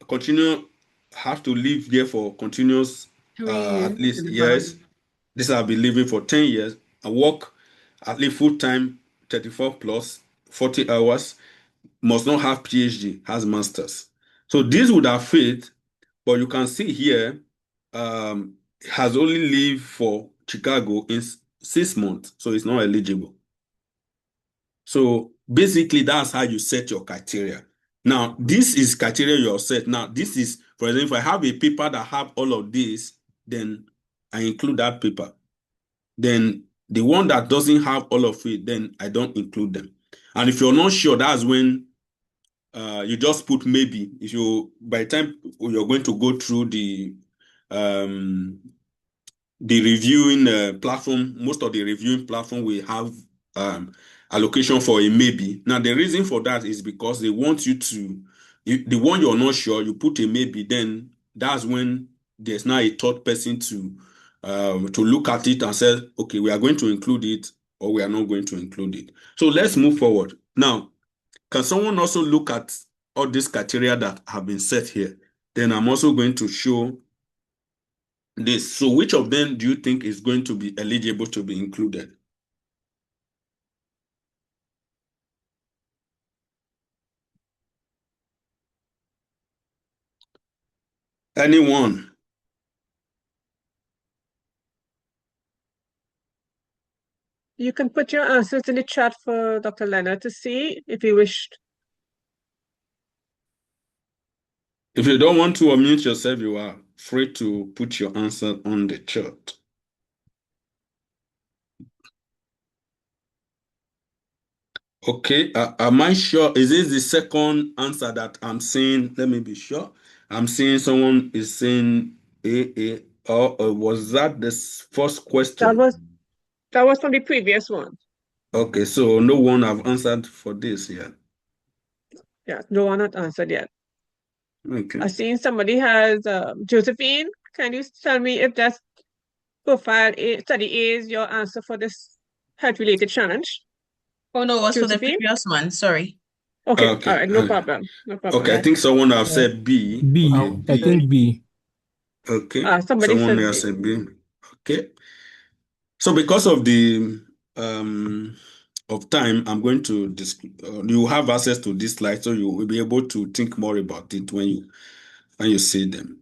continue have to live there for continuous 3 years. at least years. This have been living for 10 years and work at least full-time 34 plus 40 hours, must not have PhD, has masters. So this would have fit, but you can see here has only lived for Chicago in 6 months, so it's not eligible. So basically that's how you set your criteria. Now this is criteria you have set. Now this is, for example, if I have a paper that have all of this, then I include that paper. Then the one that doesn't have all of it, then I don't include them. And if you're not sure, that's when you just put maybe. If you, by the time you're going to go through the reviewing platform, most of the reviewing platform will have allocation for a maybe. Now the reason for that is because they want you to, the one you're not sure, you put a maybe, then that's when there's now a third person to look at it and say, okay, we are going to include it or we are not going to include it. So let's move forward. Now, can someone also look at all these criteria that have been set here? Then I'm also going to show this. So which of them do you think is going to be eligible to be included? Anyone? You can put your answers in the chat for Dr. Leonard to see if you wish. If you don't want to unmute yourself, you are free to put your answer on the chat. Okay, am I sure? Is this the second answer that I'm seeing? Let me be sure. I'm seeing someone is saying A. Or was that the first That question? was from the previous one. Okay, so no one have answered for this yet. Yeah, no one had answered yet. Okay. I seen somebody has Josephine. Can you tell me if that's profile A, study A is your answer for this health-related challenge? Oh no, it was for the Josephine? previous one. Sorry. Okay, all Okay. right, no problem. No problem. Okay, I Right. think someone have said B. B. Okay, I B. think B. Okay. Somebody Someone said else B. said B. Okay. So because of the of time, I'm going to you have access to this slide, so you will be able to think more about it when you see them.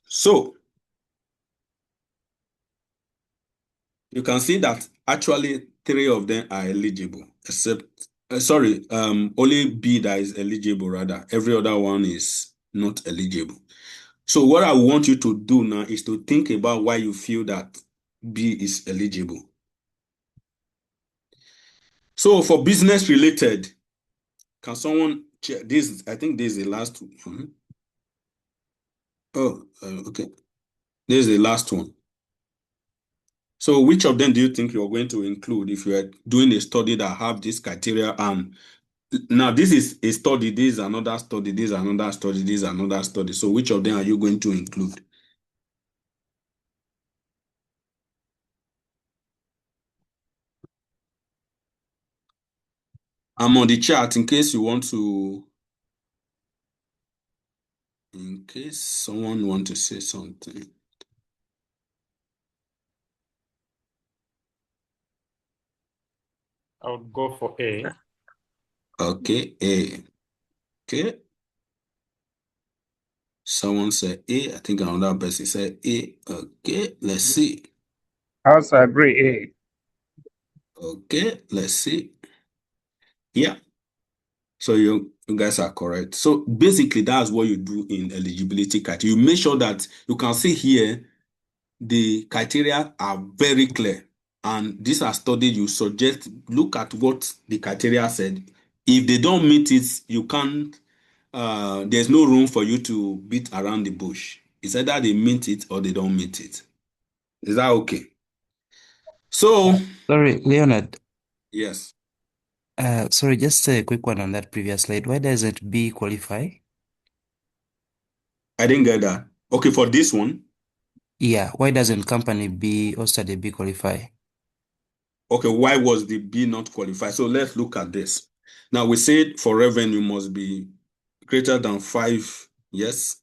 So you can see that actually 3 of them are eligible, except only B that is eligible rather. Every other one is not eligible. So what I want you to do now is to think about why you feel that B is eligible. So for business related, can someone check this? I think this is the last one. Oh, okay. This is the last one. So which of them do you think you're going to include if you are doing a study that have this criteria? And now this is a study, this is another study, this is another study, this is another study. So which of them are you going to include? I'm on the chat in case someone want to say something. I would go for A. Okay, A. Okay. Someone said A. I think another person said A. Okay, let's see. I also agree A. Okay, let's see. Yeah. So you guys are correct. So basically, that's what you do in eligibility criteria. You make sure that you can see here the criteria are very clear. And these are studies you suggest, look at what the criteria said. If they don't meet it, you can't, there's no room for you to beat around the bush. It's either they meet it or they don't meet it. Is that okay? So, Sorry, Leonard. yes, Sorry, just a quick one on that previous slide. Why doesn't B qualify? I didn't get that. Okay, for this one. Yeah, why doesn't company B or study B qualify? Okay, why was the B not qualified? So let's look at this. Now we said for revenue must be greater than 5 years,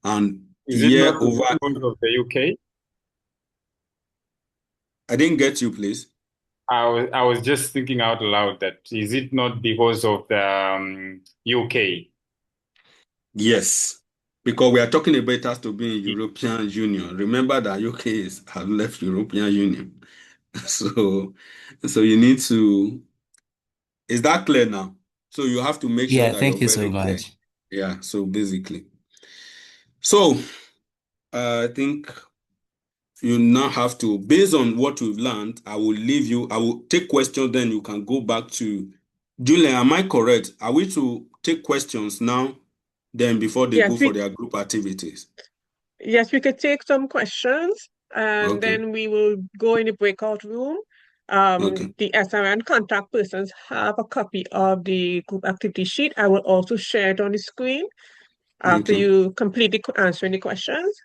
and Is it year not over. because of the UK? I didn't get you, please. I was just thinking out loud that is it not because of the UK? Yes, because we are talking about it has to be in European Union. Remember that UK have left European Union. So you need to. Is that clear now? So you have to make sure Yeah, that you're thank you so very clear. much. Yeah. So basically, so I think you now have to, based on what we've learned, I will leave you. I will take questions. Then you can go back to Julian. Am I correct? Are we to take questions now? Then before they go Yes, for their group activities. yes, we could take some questions and Okay. then we will go in the breakout room. Okay. The SRN contact persons have a copy of the group activity sheet. I will also share it on the screen after Okay. you complete answering the questions.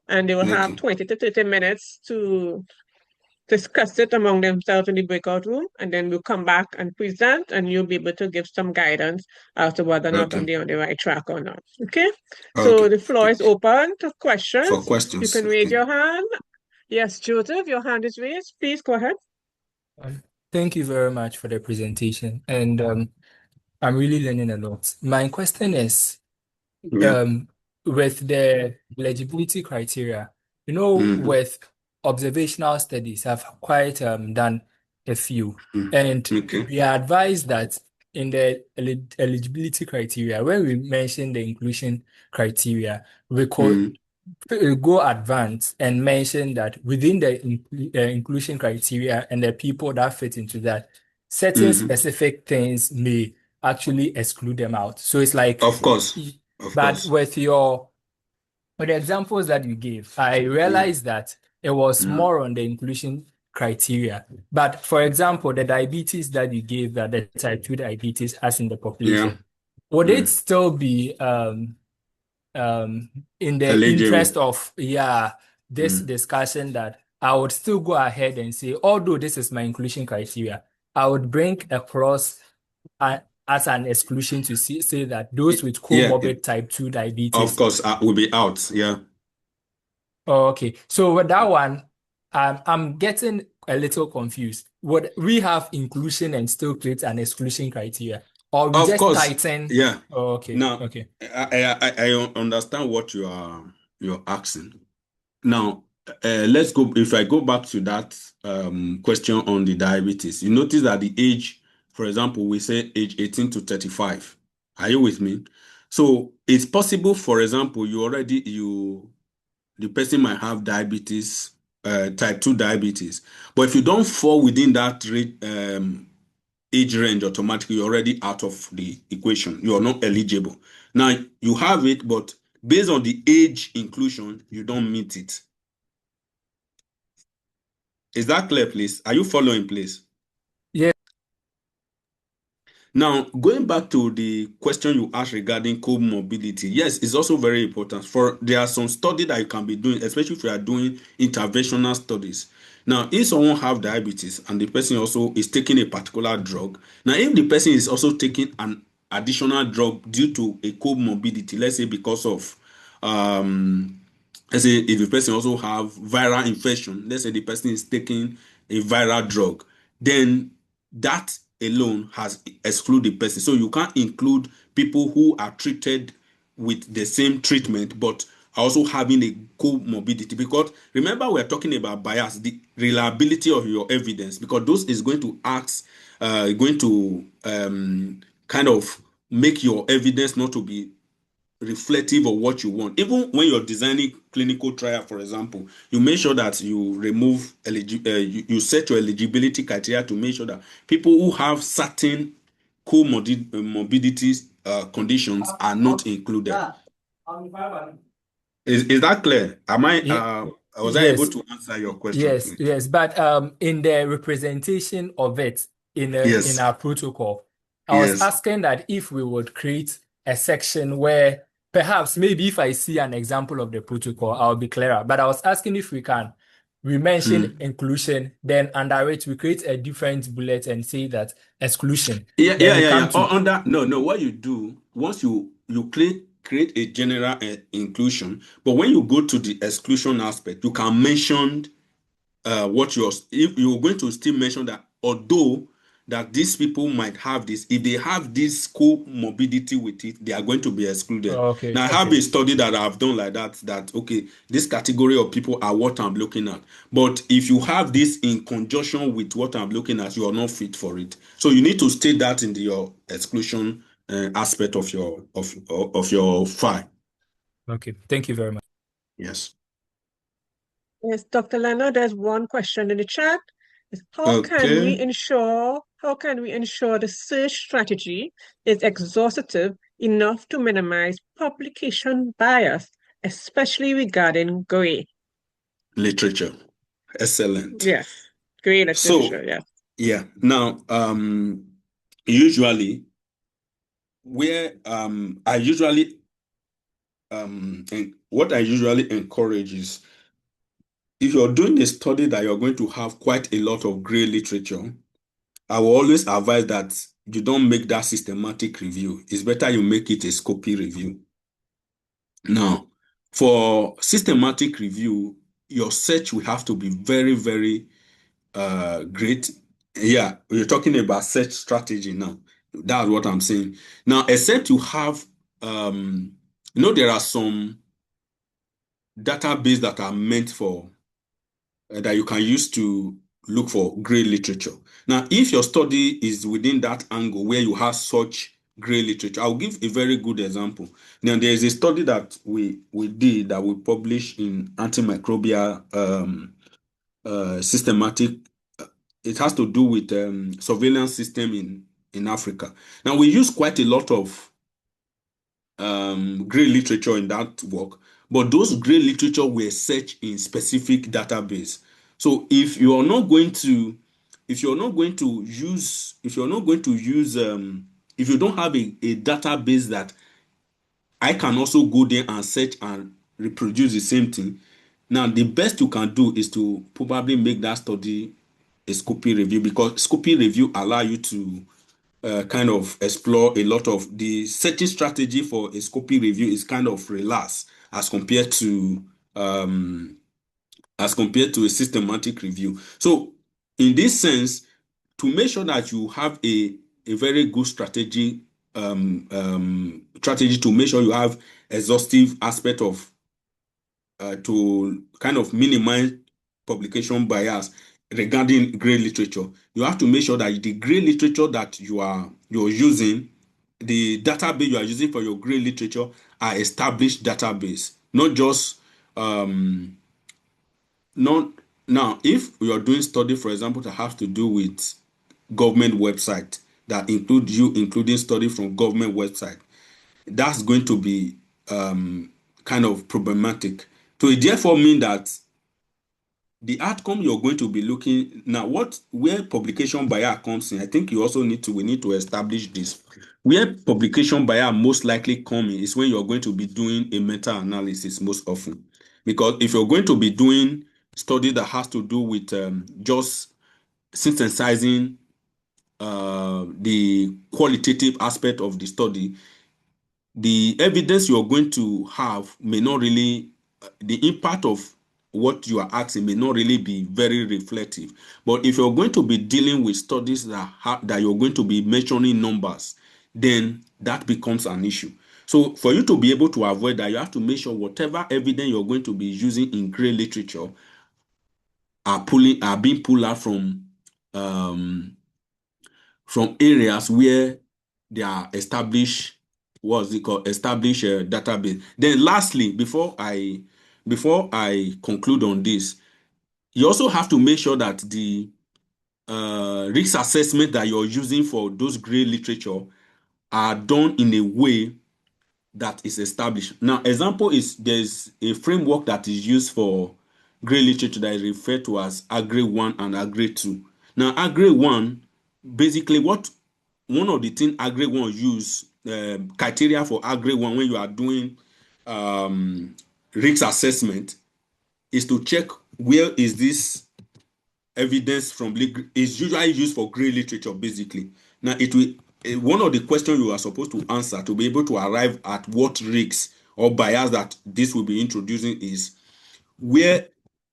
And they will have Okay. 20 to 30 minutes to discuss it among themselves in the breakout room. And then we'll come back and present, and you'll be able to give some guidance as to whether or not Okay. they're on the right track or not. Okay? Okay. So the floor is open to For questions. You questions. can raise Okay. your hand. Yes, Joseph, your hand is raised. Please go ahead. Thank you very much for the presentation, and I'm really learning a lot. My question is, Yeah. with the eligibility criteria, Mm-hmm. with observational studies, I've quite done a few, Mm-hmm. and Okay. we are advised that in the eligibility criteria, when we mention the inclusion criteria, we could Mm-hmm. go advanced and mention that within the inclusion criteria and the people that fit into that, certain Mm-hmm. specific things may actually exclude them out. So it's like, Of course. Of but course. with your For the examples that you gave, I realized that it was more on the inclusion criteria. But for example, the diabetes that you gave, that the type 2 diabetes as in the population, would it still be in the Eligible. interest of this discussion that I would still go ahead and say, although this is my inclusion criteria, I would bring across as an exclusion to say that those with comorbid type 2 diabetes. Of course, will be out. Yeah. Oh, okay. So with that one, I'm getting a little confused. Would we have inclusion and still create an exclusion criteria? Or we Of just course. tighten? Yeah. Oh, okay. Now, okay. I understand what you're asking. Now, let's go. If I go back to that question on the diabetes, you notice that the age, for example, we say age 18 to 35. Are you with me? So it's possible, for example, the person might have diabetes, type 2 diabetes, but if you don't fall within that age range, automatically you're already out of the equation. You are not eligible. Now you have it, but based on the age inclusion, you don't meet it. Is that clear, please? Are you following, please? Yeah. Now, going back to the question you asked regarding comorbidity, yes, it's also very important. There are some studies that you can be doing, especially if you are doing interventional studies. Now, if someone have diabetes and the person also is taking a particular drug, now if the person is also taking an additional drug due to a comorbidity, let's say because of let's say if the person also have viral infection, let's say the person is taking a viral drug, then that alone has excluded the person. So you can't include people who are treated with the same treatment but also having a comorbidity, because remember we're talking about bias, the reliability of your evidence, because those is going to kind of make your evidence not to be reflective of what you want. Even when you're designing clinical trial, for example, you make sure that you remove you set your eligibility criteria to make sure that people who have certain comorbidities conditions are not included. Is that clear? Was I able to answer your question? Yes. But in the representation of it in our protocol, I was asking that if we would create a section where perhaps maybe if I see an example of the protocol, I'll be clearer. But I was asking if we mention inclusion, then under it we create a different bullet and say that exclusion. What you do once you create a general inclusion, but when you go to the exclusion aspect, you can mention if you're going to still mention that although that these people might have this, if they have this comorbidity with it, they are going to be excluded. Now, I have a study that I've done like that, okay, this category of people are what I'm looking at. But if you have this in conjunction with what I'm looking at, you are not fit for it. So you need to state that in your exclusion aspect of your file. Okay, thank you very much. Yes. Yes, Dr. Leonard, there's one question in the chat. How can we ensure the search strategy is exhaustive enough to minimize publication bias, especially regarding gray literature? Excellent. Yes, gray literature. Yes. Yeah. Now, usually, where I usually and what I usually encourage is, if you're doing a study that you're going to have quite a lot of gray literature, I will always advise that you don't make that systematic review. It's better you make it a scopy review. Now, for systematic review, your search will have to be very, very great. Yeah, we're talking about search strategy now. That's what I'm saying. Now, except you have, there are some database that are meant for that you can use to look for gray literature. Now, if your study is within that angle where you have such gray literature, I'll give a very good example. Now, there is a study that we did that we published in antimicrobial systematic. It has to do with surveillance system in Africa. Now, we use quite a lot of gray literature in that work, but those gray literature were searched in specific database. So if you are not going to, if you don't have a database that I can also go there and search and reproduce the same thing, now the best you can do is to probably make that study a scoping review, because scoping review allow you to kind of explore a lot of the searching strategy for a scoping review is kind of relaxed as compared to a systematic review. So in this sense, to make sure that you have a very good strategy to make sure you have exhaustive aspect of to kind of minimize publication bias regarding gray literature, you have to make sure that the gray literature that you're using, the database you are using for your gray literature, are established database, not just not now. If you are doing study, for example, that has to do with government website that including study from government website, that's going to be kind of problematic. So it therefore means that the outcome you're going to be looking now, where publication bias comes in, I think we need to establish this. Where publication bias most likely come in is when you're going to be doing a meta-analysis most often. Because if you're going to be doing study that has to do with just synthesizing the qualitative aspect of the study, the evidence you're going to have may not really, the impact of what you are asking may not really be very reflective. But if you're going to be dealing with studies that you're going to be measuring numbers, then that becomes an issue. So for you to be able to avoid that, you have to make sure whatever evidence you're going to be using in gray literature are being pulled out from areas where they are established database. Then lastly, before I conclude on this, you also have to make sure that the risk assessment that you're using for those gray literature are done in a way that is established. Now, example is there's a framework that is used for gray literature that is referred to as Agri 1 and Agri 2. Now, Agri 1, basically one of the things Agri 1 use, criteria for Agri 1 when you are doing risk assessment, is to check where is this evidence from. Is usually used for gray literature, basically. Now, one of the questions you are supposed to answer to be able to arrive at what risks or bias that this will be introducing is where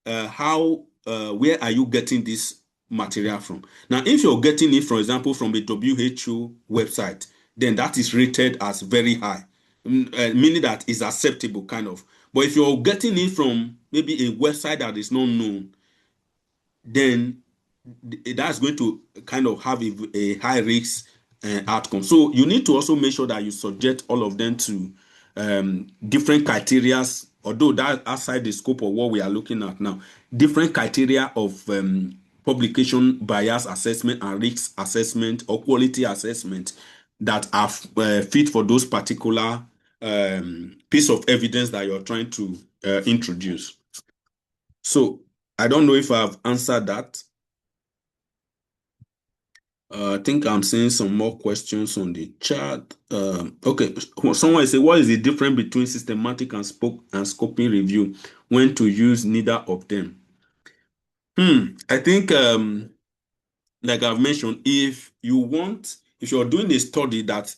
are you getting this material from? Now, if you're getting it, for example, from a WHO website, then that is rated as very high, meaning that is acceptable, kind of. But if you're getting it from maybe a website that is not known, then that's going to kind of have a high risk outcome. So you need to also make sure that you subject all of them to different criteria, although that's outside the scope of what we are looking at now. Different criteria of publication bias assessment and risk assessment or quality assessment that are fit for those particular piece of evidence that you're trying to introduce. So I don't know if I've answered that. I think I'm seeing some more questions on the chat. Okay, someone say, what is the difference between systematic and scoping review? When to use neither of them? I think, like I've mentioned, if you're doing a study that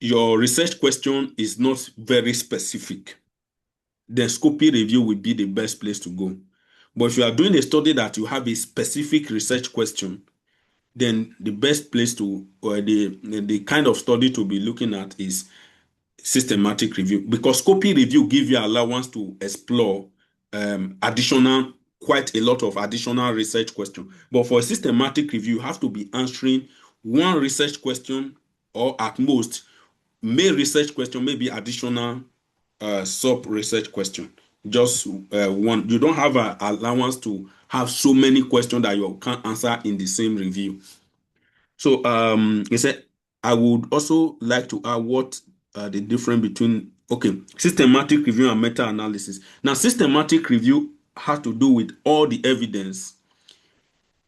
your research question is not very specific, then scoping review would be the best place to go. But if you are doing a study that you have a specific research question, then the best place to, or the kind of study to be looking at is systematic review, because scoping review gives you allowance to explore quite a lot of additional research questions. But for a systematic review, you have to be answering one research question, or at most, main research question, maybe additional sub-research question. Just one. You don't have an allowance to have so many questions that you can't answer in the same review. So he said, I would also like to add what the difference between Okay, systematic review and meta-analysis. Now, systematic review has to do with all the evidence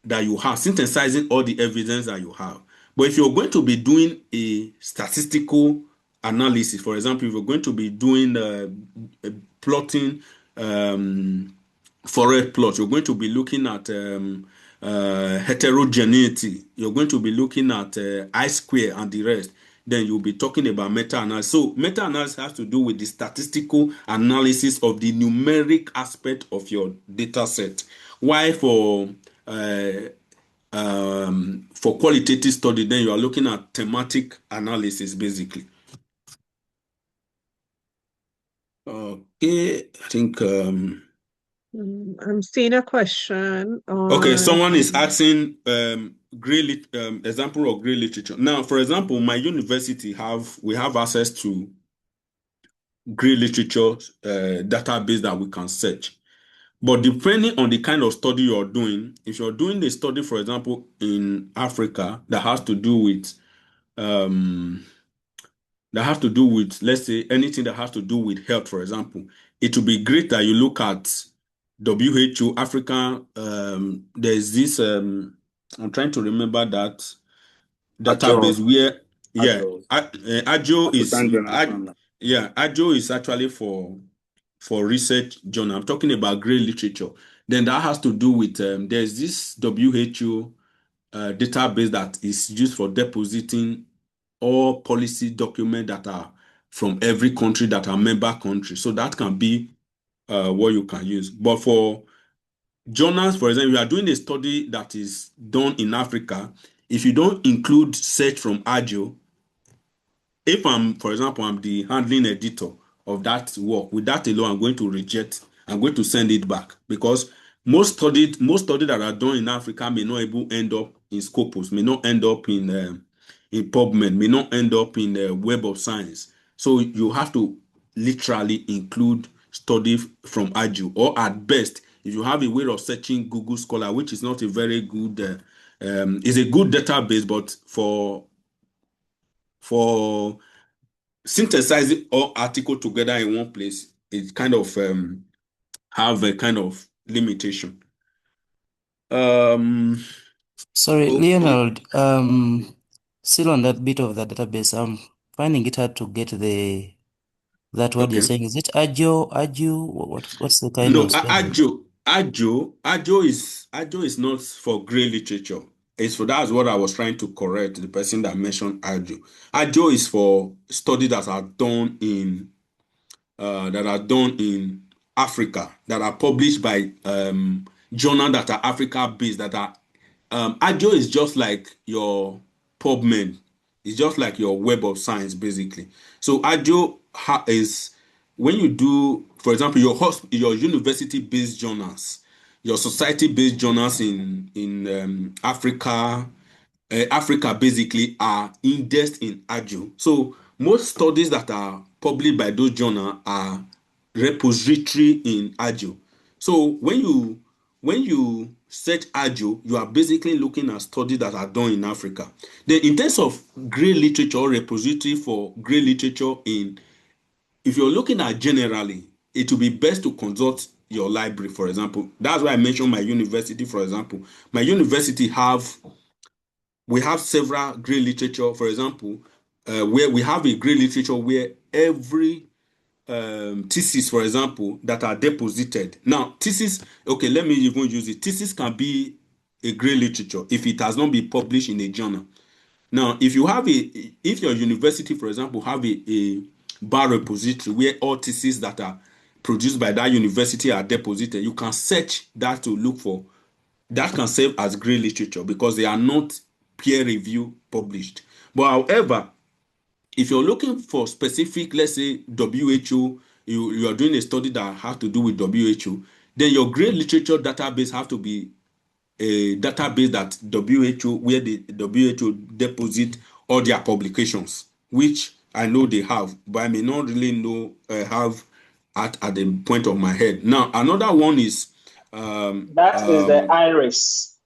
that you have, synthesizing all the evidence that you have. But if you're going to be doing a statistical analysis, for example, if you're going to be doing plotting forest plot, you're going to be looking at heterogeneity, you're going to be looking at I-square and the rest, then you'll be talking about meta-analysis. So meta-analysis has to do with the statistical analysis of the numeric aspect of your data set. Why for qualitative study, then you are looking at thematic analysis, basically. Okay, I think I'm seeing a question on... Okay, someone is asking example of gray literature. Now, for example, my university we have access to gray literature database that we can search. But depending on the kind of study you're doing, if you're doing a study, for example, in Africa that has to do with let's say, anything that has to do with health, for example, it would be great that you look at WHO, Africa. There's this, I'm trying to remember that database where, Agio is actually for research journal. I'm talking about gray literature. Then that has to do with, there's this WHO database that is used for depositing all policy documents that are from every country that are member countries. So that can be what you can use. But for journals, for example, you are doing a study that is done in Africa. If you don't include search from Agile, if for example, I'm the handling editor of that work, with that alone, I'm going to send it back, because most studies that are done in Africa may not end up in Scopus, may not end up in PubMed, may not end up in Web of Science. So you have to literally include study from Agile, or at best, if you have a way of searching Google Scholar, which is not a very good, is a good database, but for synthesizing all article together in one place, it kind of have a kind of limitation. Sorry, okay. Leonard, still on that bit of the database, I'm finding it hard to get that word you're saying. Is it Agile? What's the kind of spelling? Agile is not for gray literature. That's what I was trying to correct the person that mentioned Agile. Agile is for studies that are done in Africa, that are published by journals that are Africa based, that are Agile is just like your PubMed. It's just like your Web of Science, basically. So Agile is when you do, for example, your university-based journals, your society-based journals in Africa. Africa basically are indexed in Agile. So most studies that are published by those journals are repository in Agile. So when you search Agile, you are basically looking at studies that are done in Africa. Then in terms of gray literature, repository for gray literature if you're looking at generally, it will be best to consult your library, for example. That's why I mentioned my university, for example. My university we have several gray literature, for example, where we have a gray literature where every thesis, for example, that are deposited. Now, thesis, okay, let me even use it. Thesis can be a gray literature if it has not been published in a journal. Now, if your university, for example, have a bar repository where all theses that are produced by that university are deposited, you can search that to look for. That can serve as gray literature because they are not peer review published. But however, if you're looking for specific, let's say WHO, you are doing a study that has to do with WHO, then your gray literature database have to be a database that WHO, where the WHO deposit all their publications, which I know they have, but I may not really know have at the point of my head. Now, another one is that is the iris.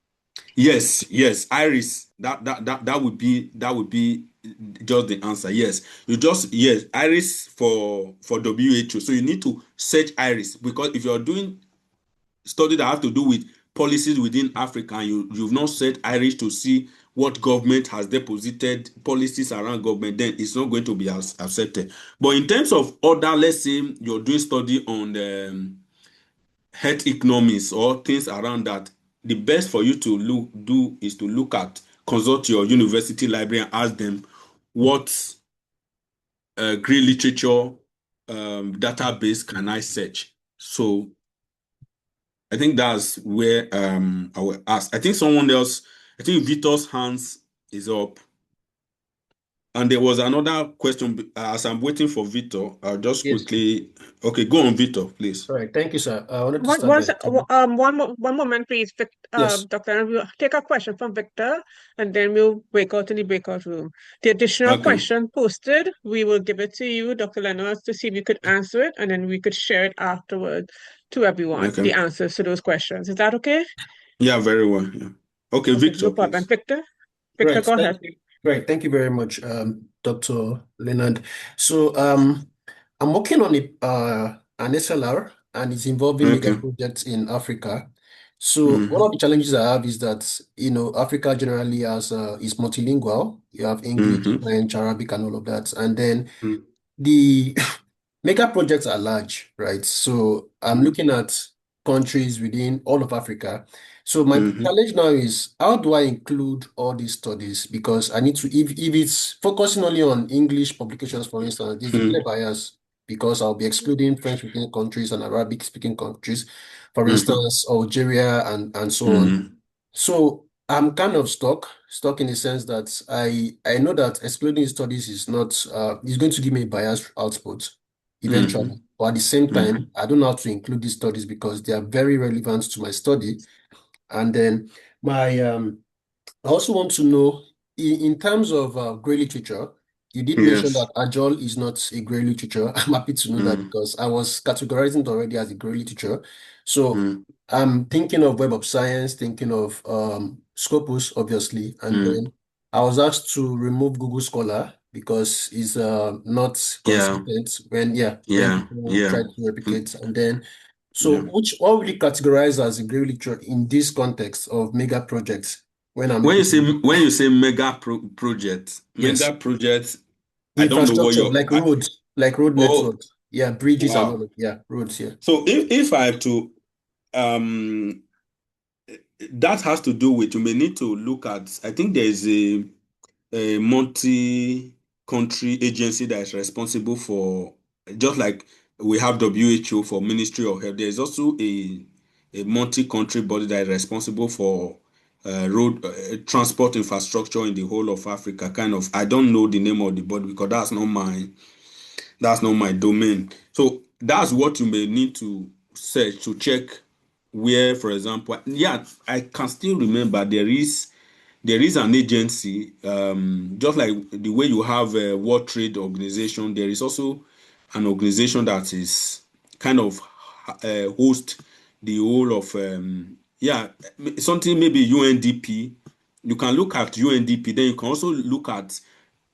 Yes, iris. That would be just the answer. Yes, yes, IRIS for WHO. So you need to search IRIS, because if you're doing study that have to do with policies within Africa, and you've not set IRIS to see what government has deposited policies around government, then it's not going to be accepted. But in terms of other, let's say you're doing study on the health economics or things around that, the best for you to do is to consult your university library and ask them what great literature database can I search. So I think that's where I will ask. I think someone else, I think Victor's hands is up. And there was another question. As I'm waiting for Victor, I'll just quickly. Okay, go on, Victor, please. All right, thank you, sir. I wanted to start one moment, please, Yes. Dr. We'll take a question from Victor, and then we'll break out in the breakout room. The additional question posted, we will give it to you, Dr. Leonard, to see if you could answer it, and then we could share it afterward to everyone, the answers to those questions. Is that okay? Yeah, very well. Yeah. Okay, Victor, no problem. please. Victor, go ahead. Great, thank you very much, Dr. Leonard. So I'm working on an SLR, and it's involving mega projects in Africa. So one of the challenges I have is that, Africa generally is multilingual. You have English, French, Arabic, and all of that. And then the mega projects are large, right? So I'm looking at countries within all of Africa. So my challenge now is, how do I include all these studies? Because I need to, if it's focusing only on English publications, for instance, there's a clear bias, because I'll be excluding French-speaking countries and Arabic-speaking countries, for instance, Algeria and so on. So I'm kind of stuck in the sense that I know that excluding studies is not is going to give me a biased output eventually. But at the same time, I don't know how to include these studies because they are very relevant to my study. And then I also want to know, in terms of grey literature, you did mention that Ajol is not a grey literature. I'm happy to know that, because I was categorizing it already as a grey literature. So I'm thinking of Web of Science, thinking of Scopus, obviously, and then I was asked to remove Google Scholar because it's not consistent when people try to replicate. And then, so what would you categorize as a grey literature in this context of mega projects? When you say mega project, I don't know what you're like road networks, bridges and all of roads. So if I have to, that has to do with, you may need to look at, I think there is a multi-country agency that is responsible for, just like we have WHO for Ministry of Health, there is also a multi-country body that is responsible for road transport infrastructure in the whole of Africa. I don't know the name of the body because that's not my domain. So that's what you may need to search to check where, for example, I can still remember there is an agency, just like the way you have a World Trade Organization, there is also an organization that is kind of host the whole of something, maybe UNDP. You can look at UNDP, then you can also look at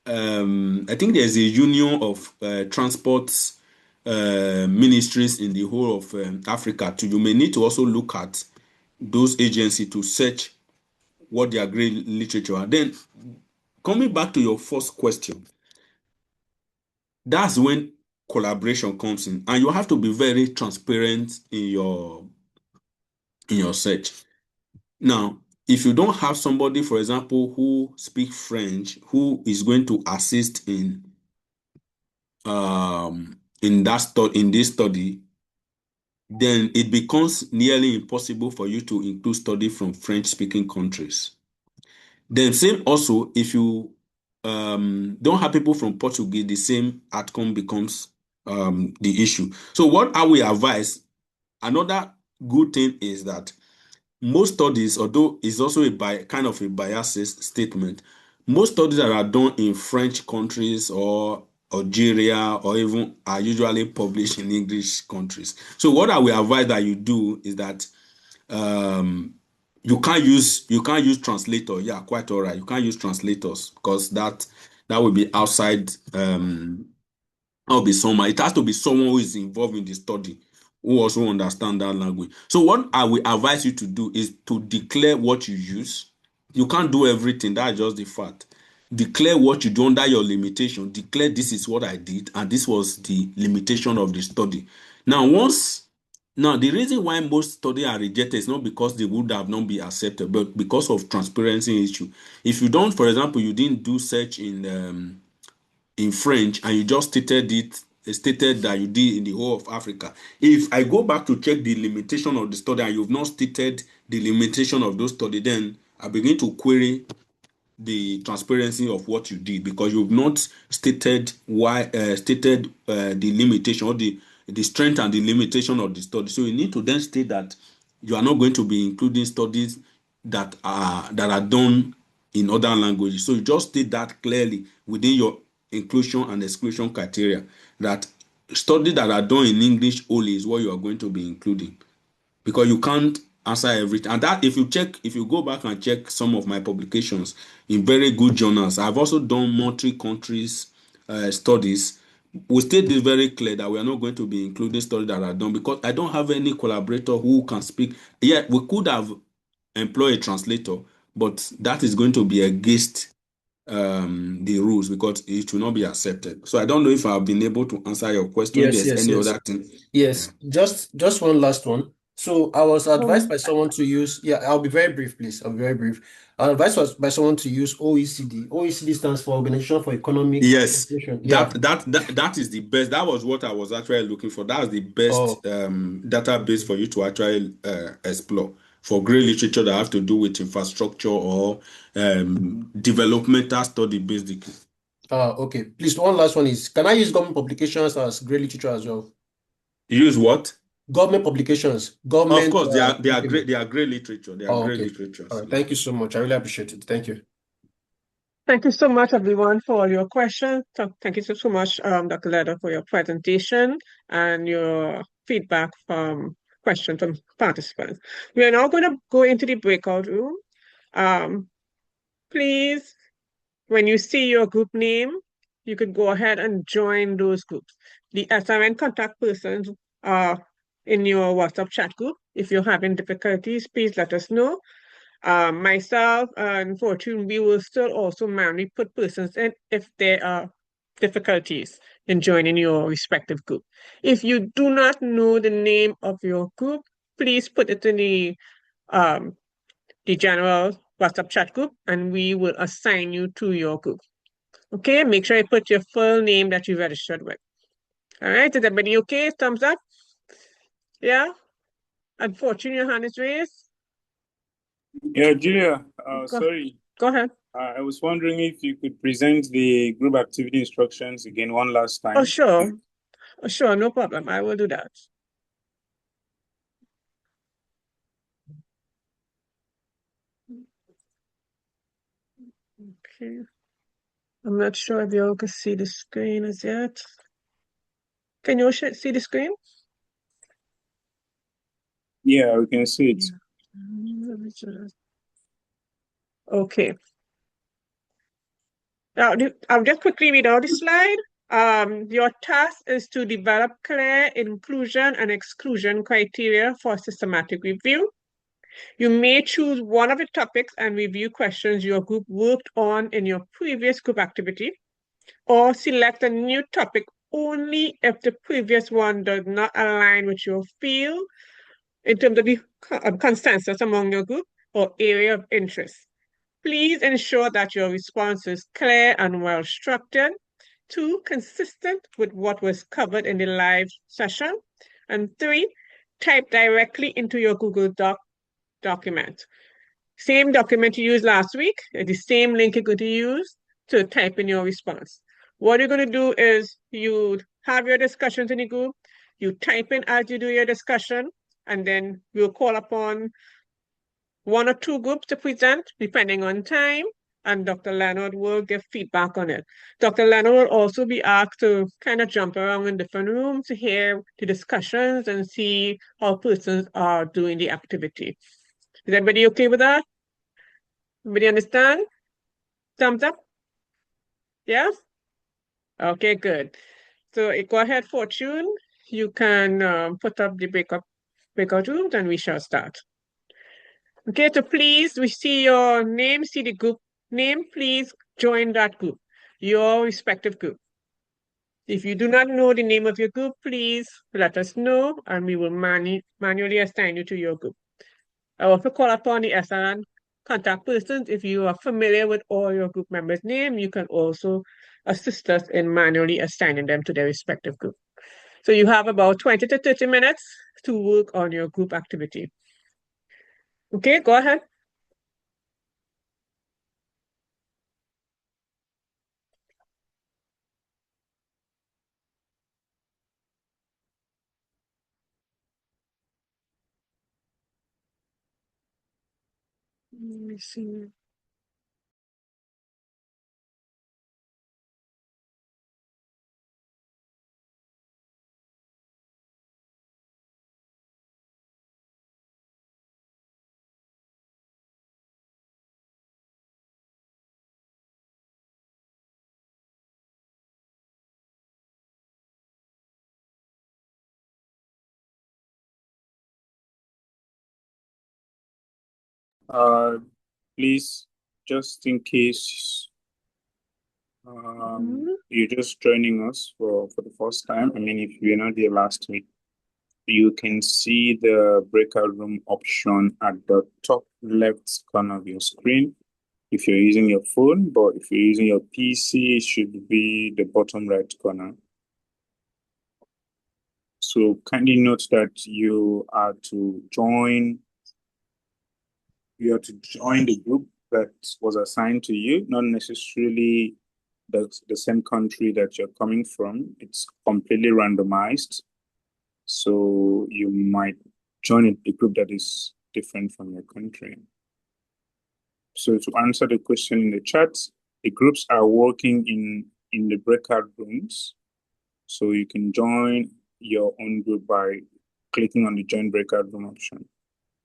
I think there's a union of transport ministries in the whole of Africa too. You may need to also look at those agencies to search what their grey literature are. Then coming back to your first question, that's when collaboration comes in, and you have to be very transparent in your search. Now, if you don't have somebody, for example, who speaks French, who is going to assist in this study, then it becomes nearly impossible for you to include study from French-speaking countries. Then same also, if you don't have people from Portuguese, the same outcome becomes the issue. So what I will advise, another good thing is that most studies, although it's also kind of a biased statement, most studies that are done in French countries or Algeria or even are usually published in English countries. So what I will advise that you do is that you can't use translator. Yeah, quite all right. You can't use translators because that That will be outside. That'll be someone. It has to be someone who is involved in the study, who also understand that language. So what I will advise you to do is to declare what you use. You can't do everything. That's just the fact. Declare what you do under your limitation. Declare this is what I did, and this was the limitation of the study. Now, the reason why most studies are rejected is not because they would have not been accepted, but because of transparency issue. If you don't, for example, you didn't do search in French and you just stated that you did in the whole of Africa. If I go back to check the limitation of the study and you've not stated the limitation of those studies, then I begin to query the transparency of what you did, because you've not stated the limitation or the strength and the limitation of the study. So you need to then state that you are not going to be including studies that are done in other languages. So you just state that clearly within your inclusion and exclusion criteria, that studies that are done in English only is what you are going to be including, because you can't answer everything. And that, if you go back and check some of my publications in very good journals, I've also done multi-countries studies. We state this very clear that we are not going to be including studies that are done, because I don't have any collaborator who can speak. Yeah, we could have employed a translator, but that is going to be against the rules, because it will not be accepted. So I don't know if I've been able to answer your question. Yes, There's any other thing? Yes, just one last one. So I was advised by someone to use, I'll be very brief, please. I'll be very brief. I was advised by someone to use OECD. OECD stands for Organization for Economic Yes, Cooperation. Yeah. that is the best. That was what I was actually looking for. That's the best database for you to actually explore for great literature that have to do with infrastructure or developmental study, basically. Okay. Please, one last one is, can I use government publications as great literature as well? Use what? Government publications. Government. Of course, they are great. They are great literature. They are great literature. All right. Thank you so much. I really appreciate it. Thank you. Thank you so much, everyone, for all your questions. So thank you so much, Dr. Leonard, for your presentation and your feedback from questions from participants. We are now going to go into the breakout room. Please, when you see your group name, you could go ahead and join those groups. The SRN contact persons are in your WhatsApp chat group. If you're having difficulties, please let us know. Myself and Fortune, we will still also manually put persons in if there are difficulties in joining your respective group. If you do not know the name of your group, please put it in the general WhatsApp chat group, and we will assign you to your group. Okay, make sure you put your full name that you registered with. All right, is everybody okay? Thumbs up? Yeah? Unfortunately, your hand is raised. Yeah, Julia, sorry. Go ahead. I was wondering if you could present the group activity instructions again one last time. Oh, sure. Oh, sure, no problem. I will do that. Okay. I'm not sure if you all can see the screen as yet. Can you see the screen? Yeah, we can see it. Okay. Now, I'll just quickly read out the slide. Your task is to develop clear inclusion and exclusion criteria for systematic review. You may choose one of the topics and review questions your group worked on in your previous group activity, or select a new topic only if the previous one does not align with your field in terms of the consensus among your group or area of interest. Please ensure that your response is clear and well-structured. 2, consistent with what was covered in the live session. And 3, type directly into your Google Doc document. Same document you used last week, the same link you're going to use to type in your response. What you're going to do is you have your discussions in the group, you type in as you do your discussion, and then we'll call upon 1 or 2 groups to present, depending on time, and Dr. Leonard will give feedback on it. Dr. Leonard will also be asked to kind of jump around in different rooms to hear the discussions and see how persons are doing the activity. Is everybody okay with that? Everybody understand? Thumbs up? Yeah? Okay, good. So go ahead, Fortune. You can put up the breakout rooms and we shall start. Okay, so please, we see your name, see the group name, please join that group, your respective group. If you do not know the name of your group, please let us know and we will manually assign you to your group. I also call upon the SRN contact persons. If you are familiar with all your group members' name, you can also assist us in manually assigning them to their respective group. So you have about 20 to 30 minutes to work on your group activity. Okay, go ahead. Let me see. Please, just in case you're just joining us for the first time, I mean, if you're not here last week, you can see the breakout room option at the top left corner of your screen if you're using your phone, but if you're using your PC, it should be the bottom right corner. So kindly note that you are to join the group that was assigned to you, not necessarily the same country that you're coming from. It's completely randomized. So you might join a group that is different from your country. So to answer the question in the chat, the groups are working in the breakout rooms. So you can join your own group by clicking on the join breakout room option.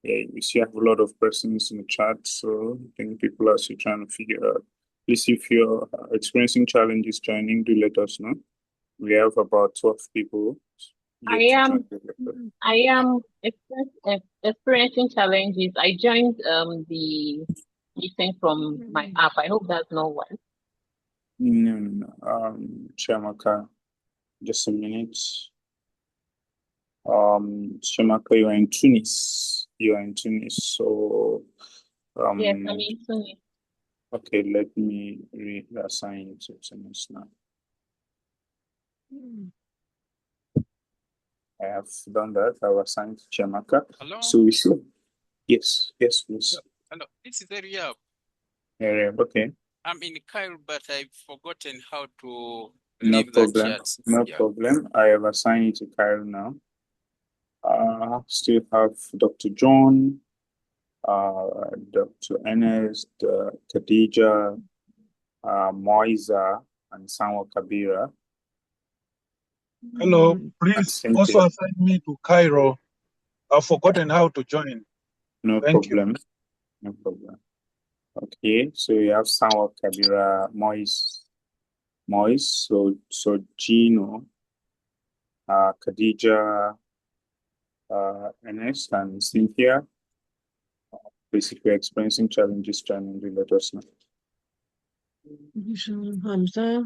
Yeah, you see I have a lot of persons in the chat, so I think people are still trying to figure out. Please, if you're experiencing challenges joining, do let us know. We have about 12 people I yet to am join the group. experiencing challenges. I joined the meeting from my app. I hope that's not one. No. Chiamaka, just a minute. Chiamaka, you are in Tunis. So yes, I'm in Tunis. Okay, let me reassign you to Tunis now. I have done that. I was assigned to Chiamaka. Hello? So we see. Yes, please. Hello, this is Eligibility. Yeah, okay. I'm in Cairo, but I've forgotten how to No leave that problem. chat. No Yeah. problem. I have assigned you to Cairo now. Still have Dr. John, Dr. Ernest, Khadija, Moiza, and Sanwa Kabira. Hello, please also assign me to Cairo. I've forgotten how to join. No problem. Okay, so you have Sanwa Kabira, Moise, so Gino, Khadija, Ernest, and Cynthia. Basically experiencing challenges joining, do let us know. Hamza.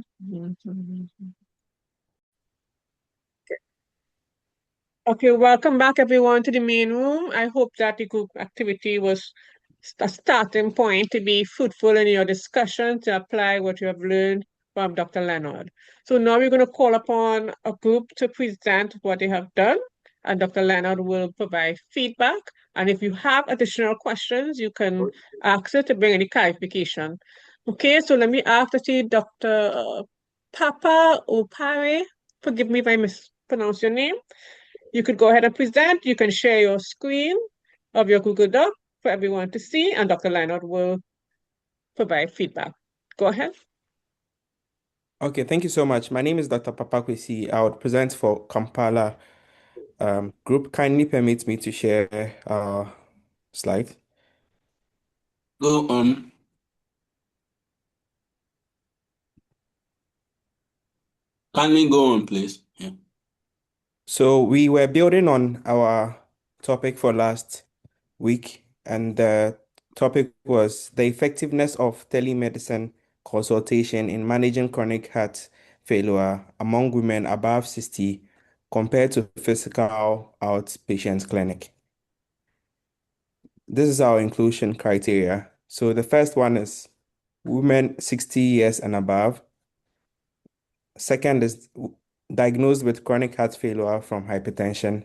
Okay, welcome back everyone to the main room. I hope that the group activity was a starting point to be fruitful in your discussion to apply what you have learned from Dr. Leonard. So now we're going to call upon a group to present what they have done, and Dr. Leonard will provide feedback. And if you have additional questions, you can ask her to bring any clarification. Okay, so let me ask to see Dr. Papa Opare. Forgive me if I mispronounce your name. You could go ahead and present. You can share your screen of your Google Doc for everyone to see, and Dr. Leonard will provide feedback. Go ahead. Okay, thank you so much. My name is Dr. Papakwesi. I would present for Kampala group. Kindly permit me to share slide. Go on. Can we go on, please? Yeah. So we were building on our topic for last week, and the topic was the effectiveness of telemedicine consultation in managing chronic heart failure among women above 60 compared to physical outpatient clinic. This is our inclusion criteria. So the first one is women 60 years and above. Second is diagnosed with chronic heart failure from hypertension.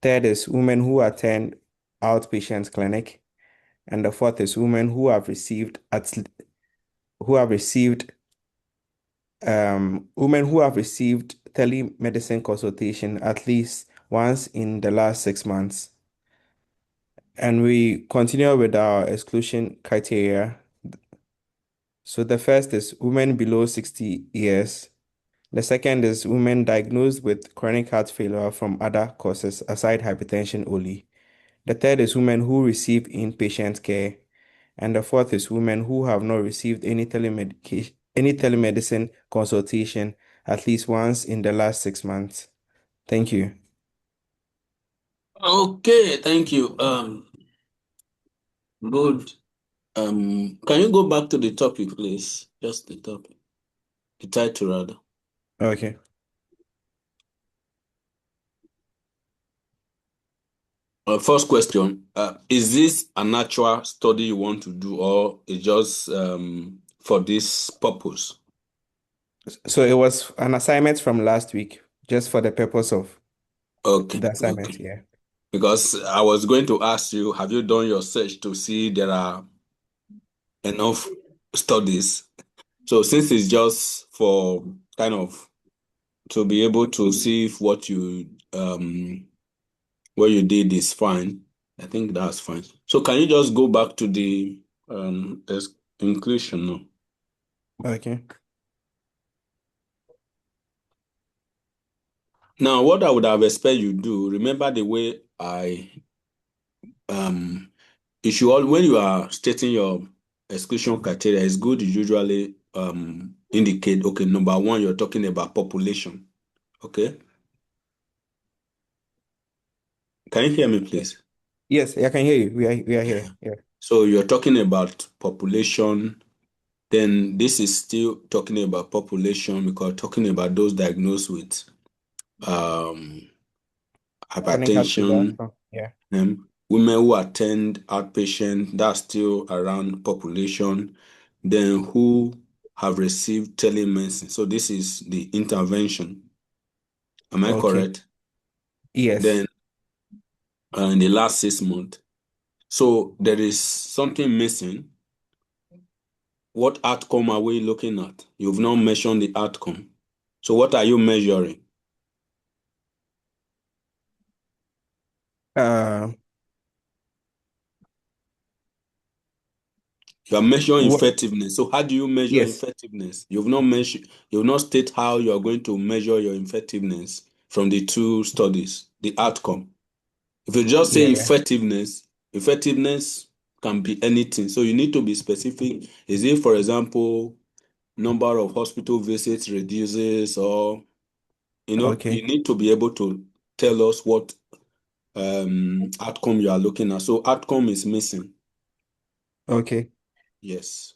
Third is women who attend outpatient clinic. And the fourth is women who have received telemedicine consultation at least once in the last 6 months. And we continue with our exclusion criteria. So the first is women below 60 years. The second is women diagnosed with chronic heart failure from other causes aside hypertension only. The third is women who receive inpatient care. And the fourth is women who have not received any telemedicine consultation at least once in the last 6 months. Thank you. Okay, thank you. Good. Can you go back to the topic, please? Just the topic. The title, rather. Okay. First question. Is this a natural study you want to do, or is just for this purpose? So it was an assignment from last week, just for the purpose of the assignment, yeah. Because I was going to ask you, have you done your search to see there are enough studies? So since it's just for kind of to be able to see if what you did is fine, I think that's fine. So can you just go back to the inclusion now? Okay. Now, what I would have expected you do, remember the way you should when you are stating your exclusion criteria, it's good to usually indicate, okay, number one, you're talking about population. Okay. Can you hear me, please? Yes, I can hear you. We are here. Yeah. So you're talking about population. Then this is still talking about population because talking about those diagnosed with hypertension, yeah. Women who attend outpatient, that's still around population. Then who have received telemedicine. So this is the intervention. Am I correct? Yes. Then in the last 6 months. So there is something missing. What outcome are we looking at? You've not mentioned the outcome. So what are you measuring? You are measuring effectiveness. So how do you measure effectiveness? You've not state how you are going to measure your effectiveness from the two studies, the outcome. If you just say effectiveness can be anything. So you need to be specific. Is it, for example, number of hospital visits reduces, or you need to be able to tell us what outcome you are looking at. So outcome is missing. Okay. Yes.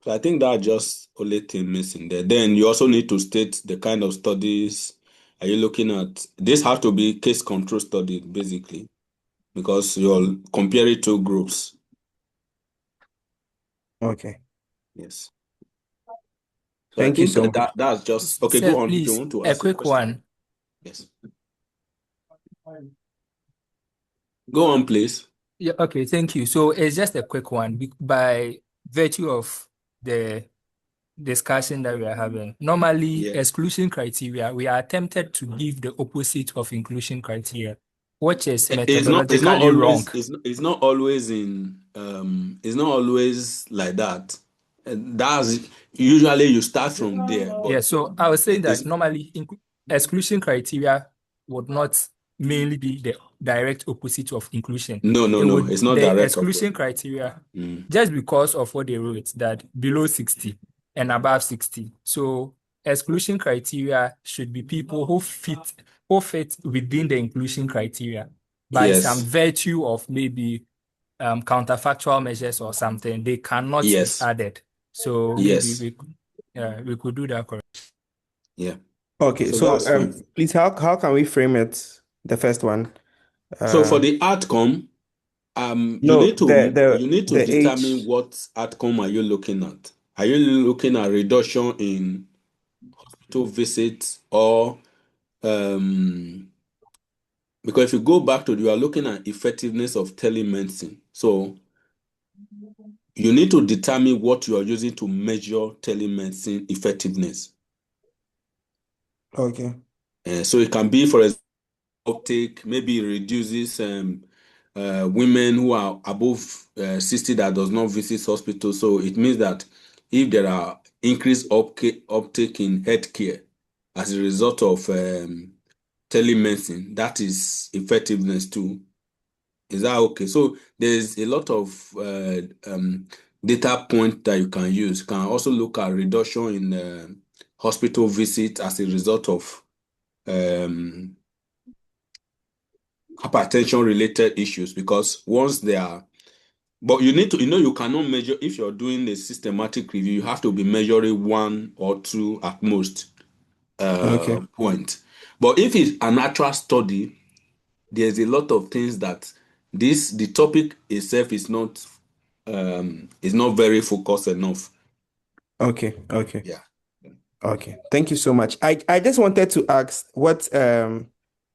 So I think that's just only thing missing there. Then you also need to state the kind of studies are you looking at. This has to be case control study, basically, because you'll compare it to groups. Okay. Yes. So Thank you so much. That's just okay. Sir, Go on. please, If you want to ask a quick one. Yes. Go on, please. Yeah, okay, thank you. So it's just a quick one by virtue of the discussion that we are having. Normally, exclusion criteria, we are tempted to give the opposite of inclusion criteria, which is methodologically wrong. It's not always it's not always like that. That's usually you start from there. Yeah, so I was saying that normally exclusion criteria would not mainly be the direct opposite of inclusion. No, it's not the direct exclusion criteria, just because of what they wrote, that below 60 and above 60. So exclusion criteria should be people who fit within the inclusion criteria by some virtue of maybe counterfactual measures or something. They cannot be added. So maybe we could do that correct. Yeah. Okay. So please, how can we frame it? The first one. So for the outcome, you need to determine age. what outcome are you looking at. Are you looking at reduction in hospital visits or because if you go back to you are looking at effectiveness of telemedicine. So you need to determine what you are using to measure telemedicine effectiveness. Okay. So it can be, for example, uptake, maybe it reduces women who are above 60 that does not visit hospital. So it means that if there are increased uptake in healthcare as a result of telemedicine, that is effectiveness too. Is that okay? So there's a lot of data point that you can use. You can also look at reduction in hospital visits as a result of hypertension related issues, because once they are, but you need to, you cannot measure. If you're doing a systematic review, you have to be measuring 1 or 2 at most point. But if it's an actual study, there's a lot of things that the topic itself is not very focused enough. Okay. Yeah. Okay. Thank you so much. I just wanted to ask what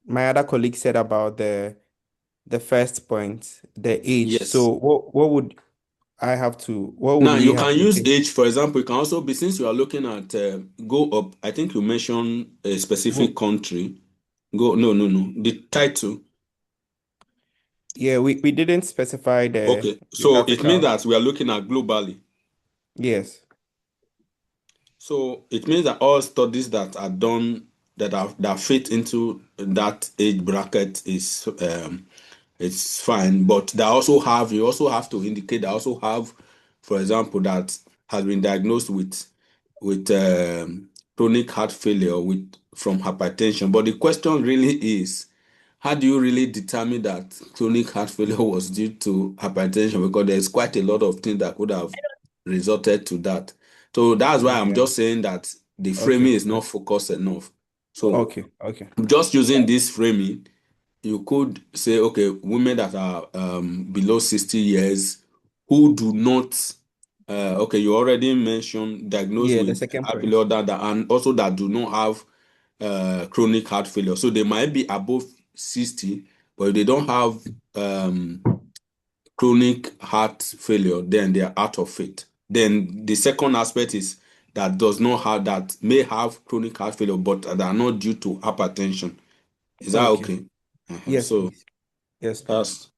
my other colleague said about the first point, the age. Yes. So what would I have to? What would now we you have can to use take? age, for example. You can also be, since you are looking at go up. I think you mentioned a specific country. No, the title. Yeah, we didn't specify Okay, so it geographical. means that we are looking at globally. Yes. So it means that all studies that are done that fit into that age bracket is it's fine. But you also have to indicate they also have, for example, that has been diagnosed with chronic heart failure from hypertension. But the question really is, how do you really determine that chronic heart failure was due to hypertension? Because there's quite a lot of things that could have resulted to that. So that's why I'm just saying that the framing is not focused enough. So just using this framing, you could say, okay, women that are below 60 years who do not, you already mentioned diagnosed with heart failure and also that do not have chronic heart failure. So they might be above 60, but if they don't have chronic heart failure, then they are out of it. Then the second aspect is that may have chronic heart failure, but that are not due to hypertension. Is that okay? Yes, so please. Yes, please. that's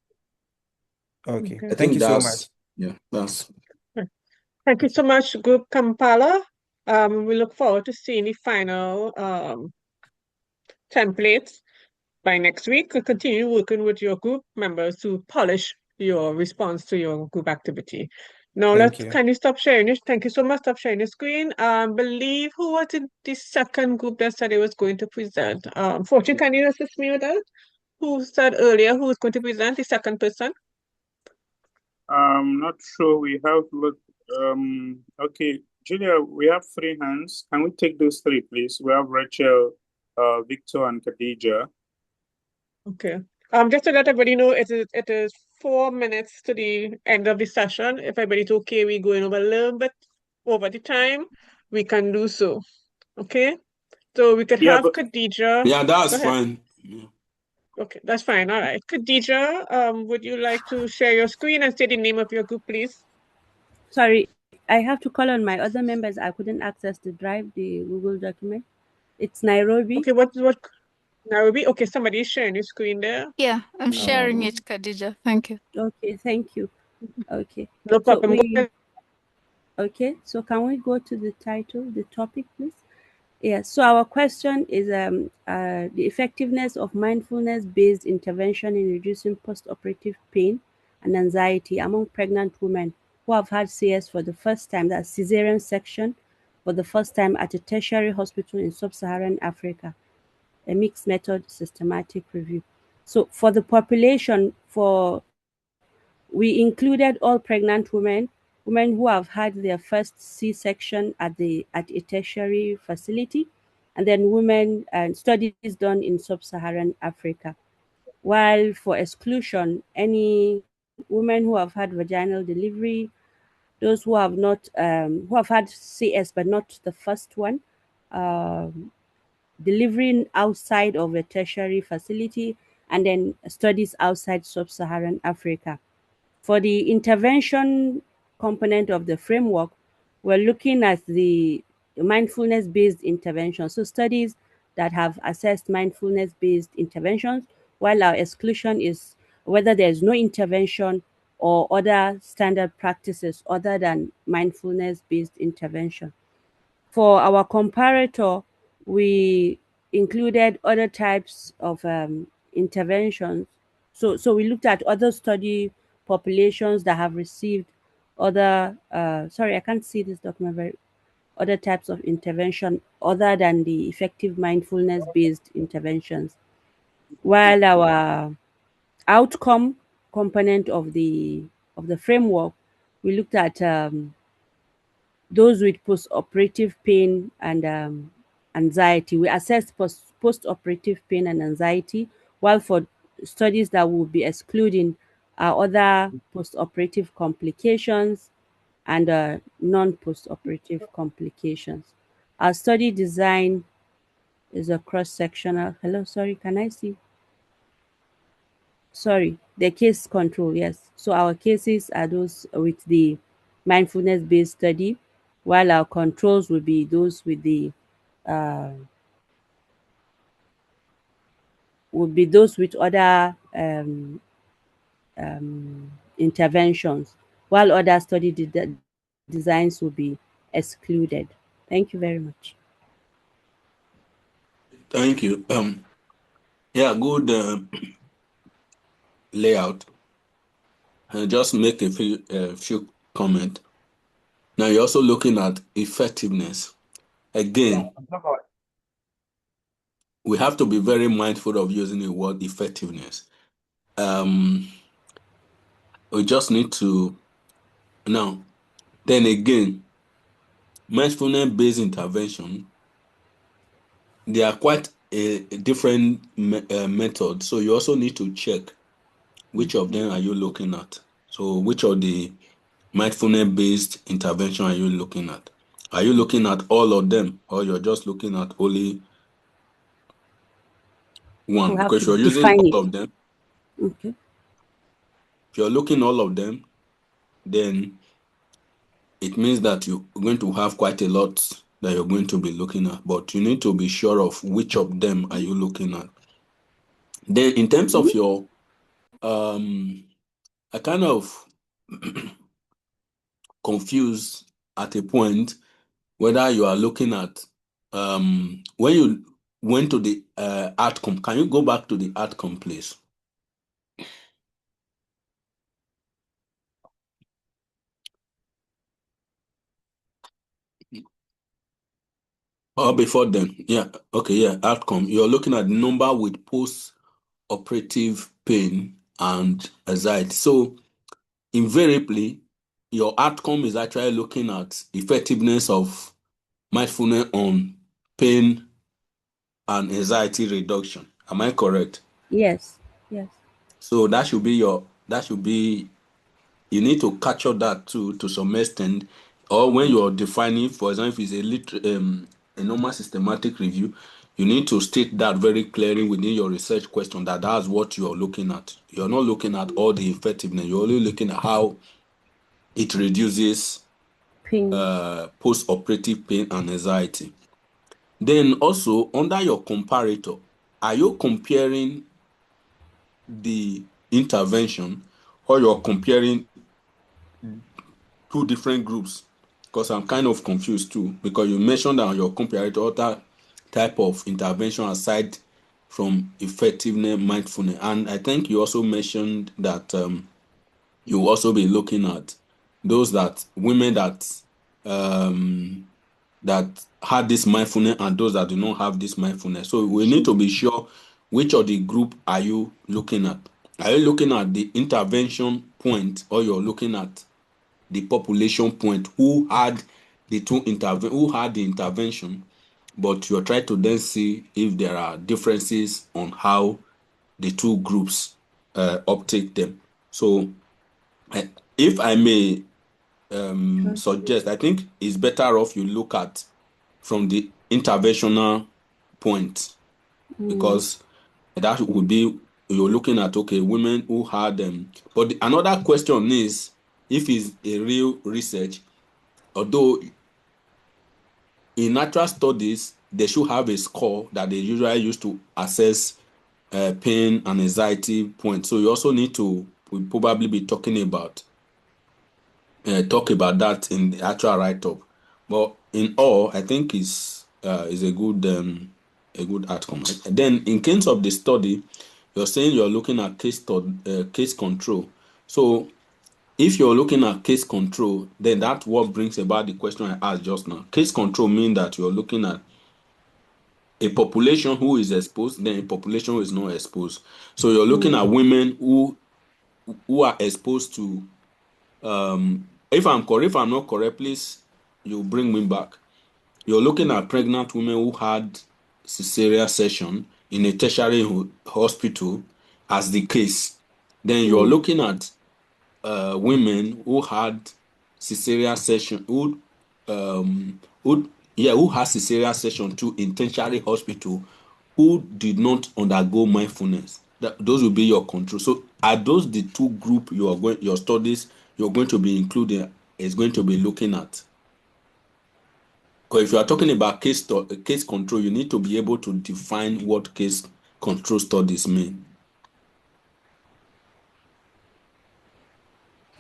okay. I Thank think you so much. that's Thank you so much, Group Kampala. We look forward to seeing the final templates by next week. We'll continue working with your group members to polish your response to your group activity. Now can you stop sharing it? Thank you so much. Stop sharing the screen. Believe who was in the second group that said it was going to present? Fortune, can you assist me with that? Who said earlier who was going to present, the second person? I'm not sure we have okay, Julia, we have 3 hands. Can we take those 3, please? We have Rachel, Victor, and Khadija. Okay. Just to let everybody know, it is 4 minutes to the end of the session. If everybody's okay, we're going over a little bit over the time, we can do so. Okay? So we could have Khadija. Yeah, that's fine. Okay, that's fine. All right. Khadija, would you like to share your screen and say the name of your group, please? Sorry, I have to call on my other members. I couldn't access the drive, the Google document. It's Nairobi. Okay, what Nairobi? Okay, somebody is sharing your screen there. Yeah, I'm sharing it, Khadija. Thank you. Okay, thank you. Okay. No problem. Okay, so can we go to the title, the topic, please? Yeah, so our question is the effectiveness of mindfulness-based intervention in reducing post-operative pain and anxiety among pregnant women who have had CS for the first time, that's cesarean section, for the first time at a tertiary hospital in sub-Saharan Africa, a mixed method systematic review. So for the population, we included all pregnant women who have had their first C-section at a tertiary facility, and then women and studies done in sub-Saharan Africa. While for exclusion, any women who have had vaginal delivery, those who have not who have had CS but not the first one, delivering outside of a tertiary facility, and then studies outside sub-Saharan Africa. For the intervention component of the framework, we're looking at the mindfulness-based intervention. So studies that have assessed mindfulness-based interventions, while our exclusion is whether there's no intervention or other standard practices other than mindfulness-based intervention. For our comparator, we included other types of interventions. So we looked at other study populations that have received other, sorry, I can't see this document other types of intervention other than the effective mindfulness-based interventions. While our outcome component of the framework, we looked at those with post-operative pain and anxiety. We assessed post-operative pain and anxiety, while for studies that will be excluding other post-operative complications and non-post-operative complications. Our study design is a cross-sectional. Hello, sorry, can I see? Sorry, the case control, yes. So our cases are those with the mindfulness-based study, while our controls will be those with the other interventions, while other study designs will be excluded. Thank you very much. Thank you. Yeah, good layout. And just make a few comments. Now you're also looking at effectiveness. Again, we have to be very mindful of using the word effectiveness. We just need to now. Then again, mindfulness-based intervention, they are quite a different method. So you also need to check which of them are you looking at. So which of the mindfulness-based intervention are you looking at? Are you looking at all of them, or you're just looking at only one? Because you're using all of them. Okay. If you're looking all of them, then it means that you're going to have quite a lot that you're going to be looking at, but you need to be sure of which of them are you looking at. Then in terms of your, I kind of confused at a point whether you are looking at, when you went to the outcome, can you go back to the outcome, please? Or before then, yeah, okay, yeah, outcome. You're looking at the number with post-operative pain and anxiety. So invariably, your outcome is actually looking at effectiveness of mindfulness on pain and anxiety reduction. Am I correct? Yes, yes. So that should be you need to capture that too to some extent, or when you're defining, for example, if it's a normal systematic review, you need to state that very clearly within your research question that that's what you're looking at. You're not looking at all the effectiveness. You're only looking at how it reduces post-operative pain and anxiety. Then also under your comparator, are you comparing the intervention, or you're comparing two different groups? Because I'm kind of confused too, because you mentioned that you're comparing other type of intervention aside from effectiveness, mindfulness, and I think you also mentioned that you will also be looking at those that women that that had this mindfulness and those that do not have this mindfulness. So we need to be sure which of the group are you looking at. Are you looking at the intervention point, or you're looking at the population point who had the intervention, but you're trying to then see if there are differences on how the two groups uptake them. So if I may suggest, I think it's better off you look at from the interventional point, because that would be, you're looking at, okay, women who had them. But another question is, if it's a real research, although in natural studies, they should have a score that they usually use to assess pain and anxiety points. So you also need to probably be talking about that in the actual write-up. But in all, I think is a good outcome. And then in case of the study, you're saying you're looking at case control. So if you're looking at case control, then that's what brings about the question I asked just now. Case control means that you're looking at a population who is exposed, then a population who is not exposed. So you're looking at women who are exposed to, if I'm not correct, please, you bring me back. You're looking at pregnant women who had cesarean section in a tertiary hospital as the case. Then you're looking at women who had cesarean section, who had cesarean section too in tertiary hospital, who did not undergo mindfulness. Those will be your control. So are those the two group your studies you're going to be including is going to be looking at? Because if you are talking about case control, you need to be able to define what case control studies mean.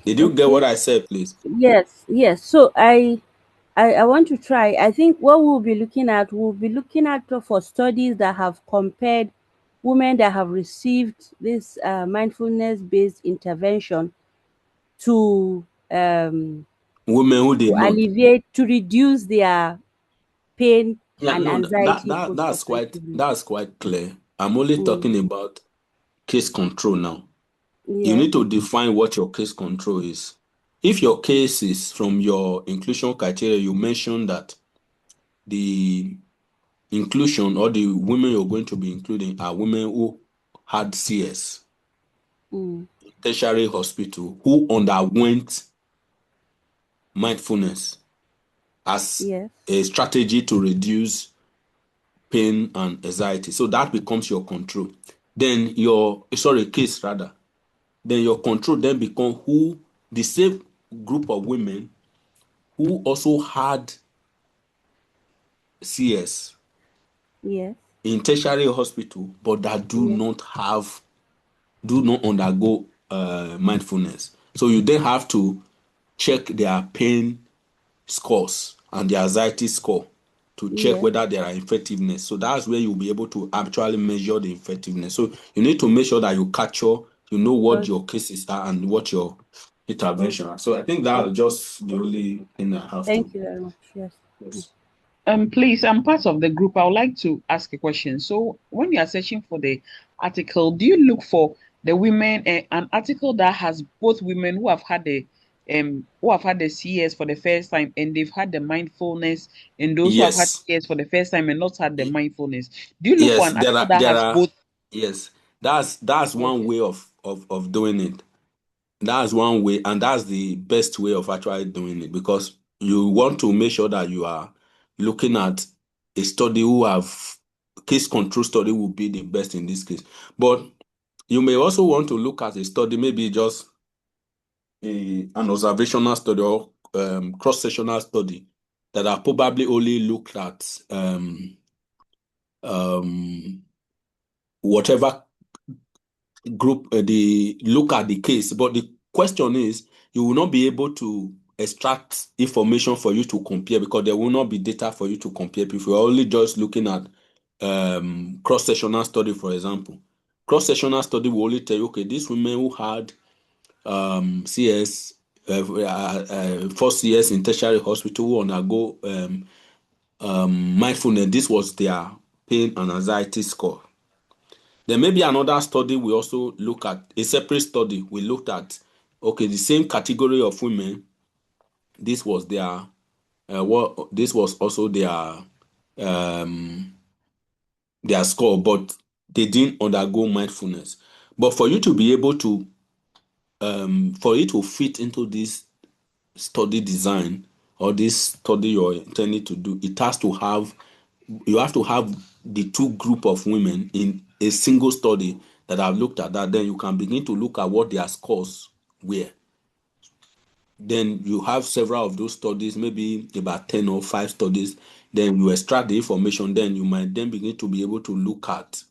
Did you get what I said, please? Yes. So I want to try. I think what we'll be looking at for studies that have compared women that have received this mindfulness-based intervention to women who did not alleviate, to reduce their pain and anxiety. That's quite clear. I'm only talking about case control now. You need to define what your case control is. If your case is from your inclusion criteria, you mentioned that the inclusion or the women you're going to be including are women who had CS, tertiary hospital, who underwent mindfulness as a strategy to reduce pain and anxiety. So that becomes your control. Then case rather. Then your control then become the same group of women who also had CS in tertiary hospital, but that do not undergo mindfulness. So you then have to check their pain scores and their anxiety score to check whether there are effectiveness. So that's where you'll be able to actually measure the effectiveness. So you need to make sure that you capture, what your cases are and what your intervention are. So I think that's just the only thing I have. Thank you very much. Yes. Please, I'm part of the group. I would like to ask a question. So when you are searching for the article, do you look for the women, an article that has both women who have had the CS for the first time and they've had the mindfulness, and those who have had CS for the first time and not had the mindfulness? Do you look for an article that has both? Yes, that's one way of doing it. That's one way, and that's the best way of actually doing it, because you want to make sure that you are looking at a study who have case control study will be the best in this case. But you may also want to look at a study, maybe just an observational study or cross-sectional study that are probably only looked at whatever group they look at the case. But the question is, you will not be able to extract information for you to compare, because there will not be data for you to compare. If you're only just looking at cross-sectional study, for example, cross-sectional study will only tell you, okay, these women who had CS, 4 CS in tertiary hospital, who undergo mindfulness, this was their pain and anxiety score. Then maybe another study we also look at, a separate study, we looked at, okay, the same category of women, this was their, this was also their score, but they didn't undergo mindfulness. But for you to be able to, for it to fit into this study design or this study you're intending to do, it has to have, you have to have the two group of women in a single study that have looked at that. Then you can begin to look at what their scores were. Then you have several of those studies, maybe about 10 or 5 studies. Then you extract the information. Then you might then begin to be able to look at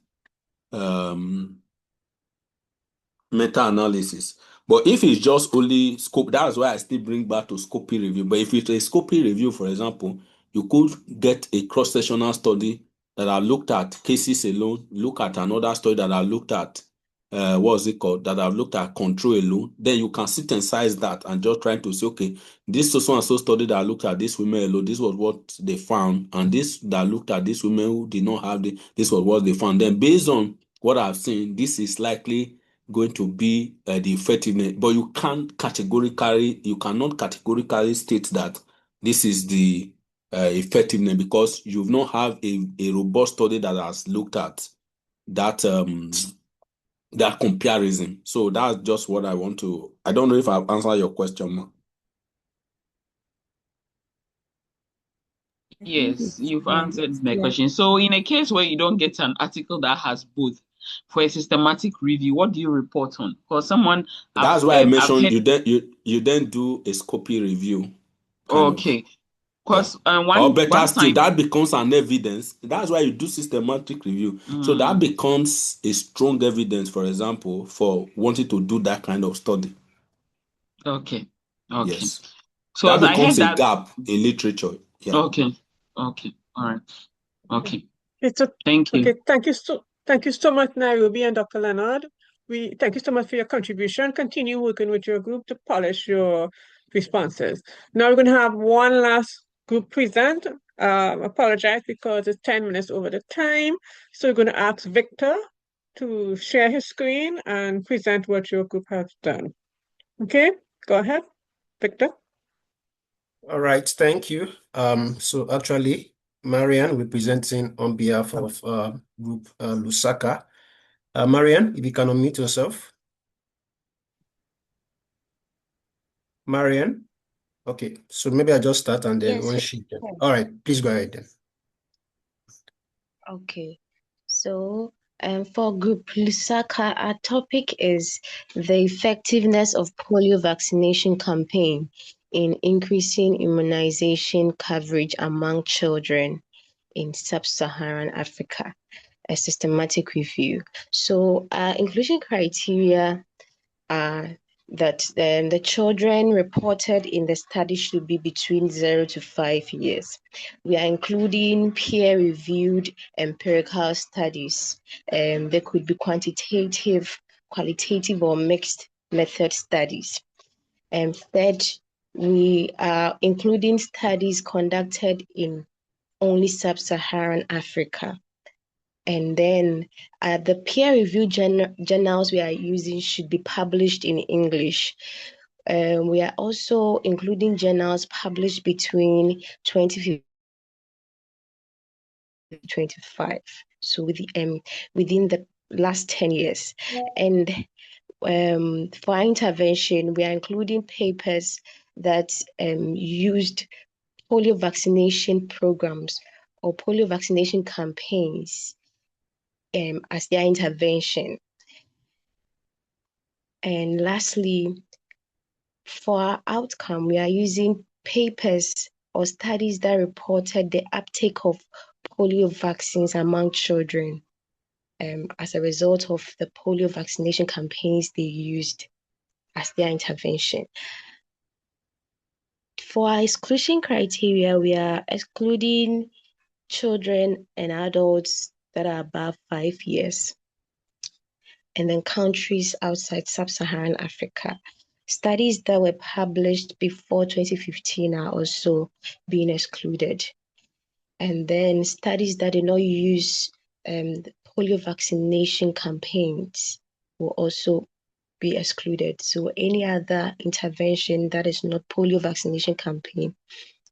meta-analysis. But if it's just only scope, that's why I still bring back to scoping review. But if it's a scoping review, for example, you could get a cross-sectional study that I looked at cases alone, look at another study that I looked at, what's it called, that I've looked at control alone. Then you can synthesize that and just try to say, okay, this so and so study that I looked at this women alone, this was what they found. And this that looked at this women who did not have this was what they found. Then based on what I've seen, this is likely going to be the effectiveness, but you cannot categorically state that this is the effectiveness, because you've not have a robust study that has looked at that that comparison. So that's just what I want to. I don't know if I've answered your question, Ma. Yes, you've answered my question. So in a case where you don't get an article that has both, for a systematic review, what do you report on? Because someone that's why I mentioned you then do a scopy review. Okay. Because or better still, that becomes an evidence. That's why you do systematic review. So that becomes a strong evidence, for example, for wanting to do that kind of study. Okay. Yes. So that as becomes I heard a gap in literature. Yeah. Okay. All right. Okay. Thank you. Okay, thank you so much, Nairobi and Dr. Leonard. We thank you so much for your contribution. Continue working with your group to polish your responses. Now we're going to have one last group present. Apologize because it's 10 minutes over the time. So we're going to ask Victor to share his screen and present what your group has done. Okay, go ahead, Victor. All right, thank you. So actually, Marianne, we're presenting on behalf of group Lusaka. Marianne, if you can unmute yourself. Marianne? Okay, so maybe I just start and then when she can. All right, please go ahead then. Okay, so for Group Lusaka, our topic is the effectiveness of polio vaccination campaign in increasing immunization coverage among children in sub-Saharan Africa, a systematic review. So inclusion criteria are that the children reported in the study should be between 0 to 5 years. We are including peer-reviewed empirical studies. There could be quantitative, qualitative, or mixed method studies. And third, we are including studies conducted in only sub-Saharan Africa. And then the peer-reviewed journals we are using should be published in English. We are also including journals published between 2015 and 2025, so within the last 10 years. And for our intervention, we are including papers that used polio vaccination programs or polio vaccination campaigns as their intervention. And lastly, for our outcome, we are using papers or studies that reported the uptake of polio vaccines among children as a result of the polio vaccination campaigns they used as their intervention. For our exclusion criteria, we are excluding children and adults that are above 5 years, and then countries outside sub-Saharan Africa. Studies that were published before 2015 are also being excluded. And then studies that do not use the polio vaccination campaigns will also be excluded. So any other intervention that is not polio vaccination campaign,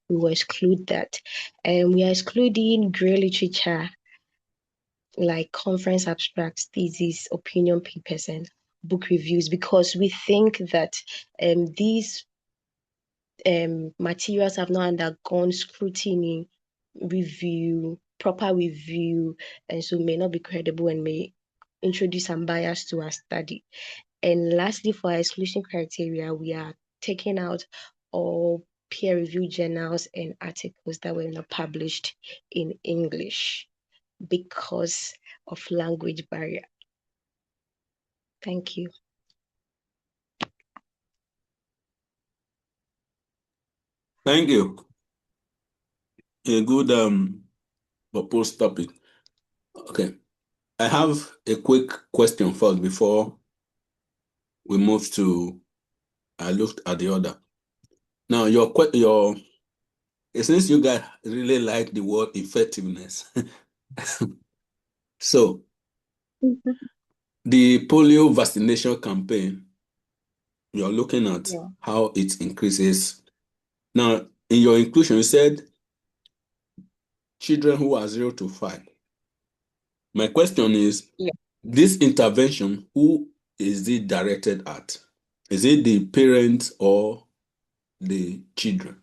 we will exclude that. And we are excluding grey literature like conference abstracts, theses, opinion papers, and book reviews, because we think that these materials have not undergone scrutiny, proper review, and so may not be credible and may introduce some bias to our study. And lastly, for our exclusion criteria, we are taking out all peer-reviewed journals and articles that were not published in English because of language barrier. Thank you. Thank you. A good proposed topic. Okay. I have a quick question first before we move to, I looked at the order. Now, since you guys really like the word effectiveness, so the polio vaccination campaign, you're looking at how it increases. Now, in your inclusion, you said children who are 0 to 5. My question is, this intervention, who is it directed at? Is it the parents or the children?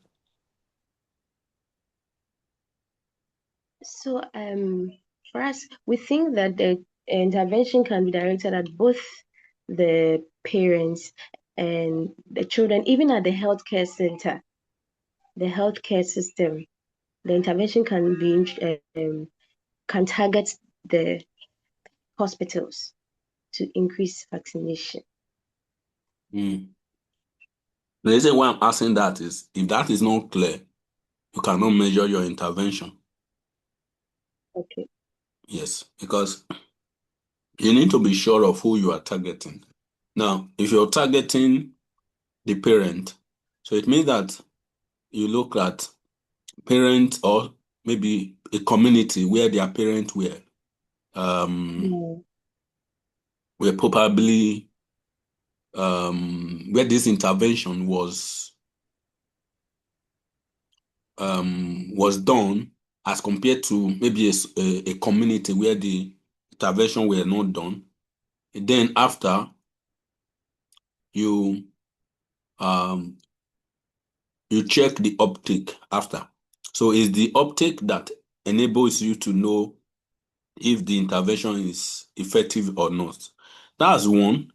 So for us, we think that the intervention can be directed at both the parents and the children, even at the healthcare center, the healthcare system. The intervention can be can target the hospitals to increase vaccination. The reason why I'm asking that is, if that is not clear, you cannot measure your intervention. Okay. Yes, because you need to be sure of who you are targeting. Now, if you're targeting the parent, so it means that you look at parents or maybe a community where their parents were probably where this intervention was done, as compared to maybe a community where the intervention were not done. And then after you check the uptake after. So it's the uptake that enables you to know if the intervention is effective or not. That's one.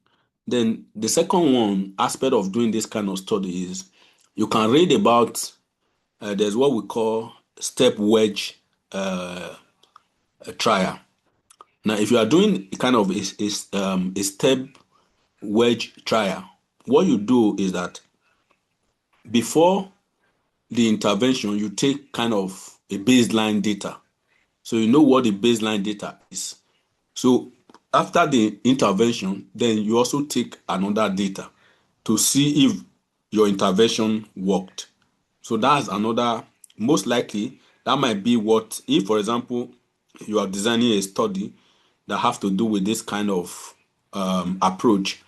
Then the second one aspect of doing this kind of study is you can read about there's what we call step wedge trial. Now, if you are doing kind of a step wedge trial, what you do is that before the intervention, you take kind of a baseline data. So you know what the baseline data is. So after the intervention, then you also take another data to see if your intervention worked. So that's another, most likely, that might be what, if, for example, you are designing a study that have to do with this kind of approach,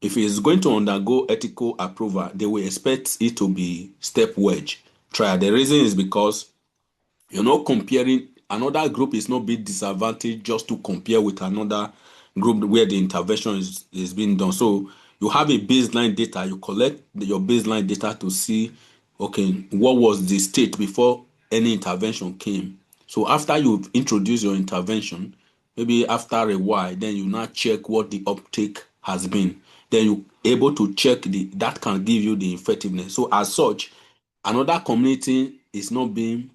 if it's going to undergo ethical approval, they will expect it to be step wedge trial. The reason is because you're not comparing, another group is not being disadvantaged just to compare with another group where the intervention is being done. So you have a baseline data, you collect your baseline data to see, okay, what was the state before any intervention came. So after you've introduced your intervention, maybe after a while, then you now check what the uptake has been. Then you're able to check that can give you the effectiveness. So as such, another community is not being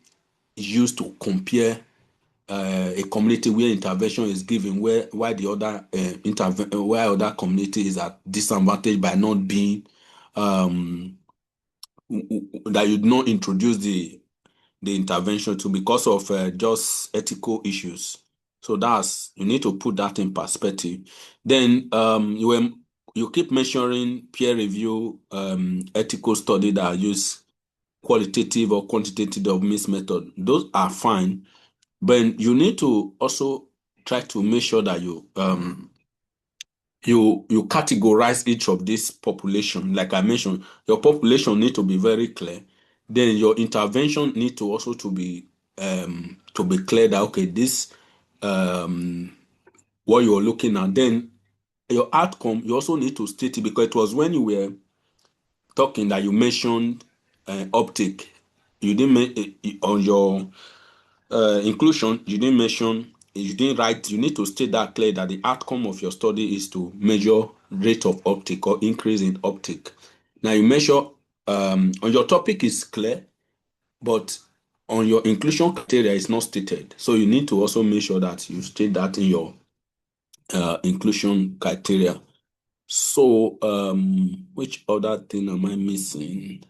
used to compare a community where intervention is given, why the other why other community is at disadvantage by not being that you not introduce the intervention to because of just ethical issues. So you need to put that in perspective. Then you keep mentioning peer review ethical study that use qualitative or quantitative or mixed method. Those are fine, but you need to also try to make sure that you categorize each of these population. Like I mentioned, your population need to be very clear. Then your intervention need to also to be clear that okay, this what you're looking at. Then your outcome, you also need to state it, because it was when you were talking that you mentioned uptake. You didn't on your inclusion, you didn't mention, you didn't write, you need to state that clear that the outcome of your study is to measure rate of uptake or increase in uptake. Now you measure on your topic is clear, but on your inclusion criteria is not stated. So you need to also make sure that you state that in your inclusion criteria. So which other thing am I missing?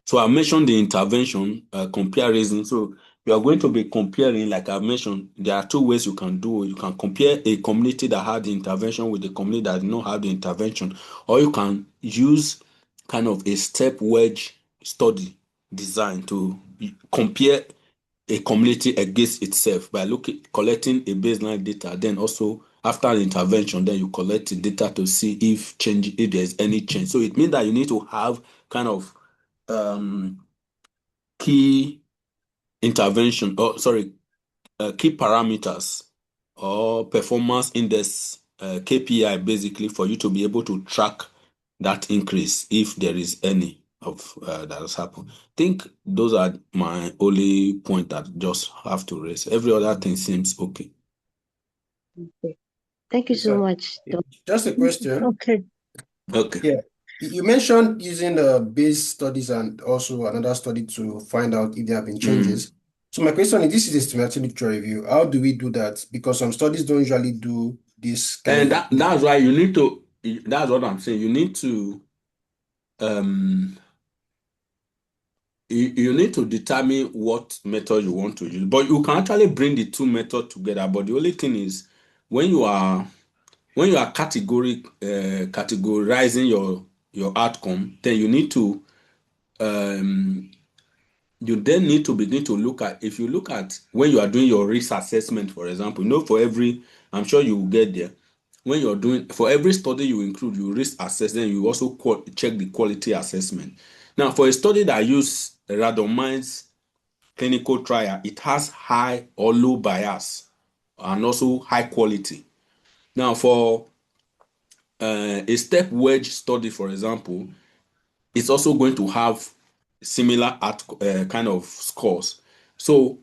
So I mentioned the intervention, comparison. So you are going to be comparing, like I mentioned, there are two ways you can do it. You can compare a community that had the intervention with the community that did not have the intervention, or you can use kind of a step wedge study design to compare a community against itself by collecting a baseline data. Then also after the intervention, then you collect the data to see if there's any change. So it means that you need to have kind of key intervention, key parameters or performance index, KPI, basically, for you to be able to track that increase if there is any of that has happened. I think those are my only point that just have to raise. Every other thing seems okay. Okay. Thank you so much. Just a question. Okay. Yeah. You mentioned using the base studies and also another study to find out if there have been changes. So my question is, this is a systematic literature review. How do we do that? Because some studies don't usually do this kind of... that's why you need to, that's what I'm saying. You need to you need to determine what method you want to use. But you can actually bring the two methods together. But the only thing is, when you are categorizing your outcome, then you need to you then need to begin to look at, if you look at when you are doing your risk assessment, for example, for every, I'm sure you will get there, when you're doing, for every study you include, you risk assess, then you also check the quality assessment. Now, for a study that use a randomized clinical trial, it has high or low bias and also high quality. Now, for a step wedge study, for example, it's also going to have similar kind of scores. So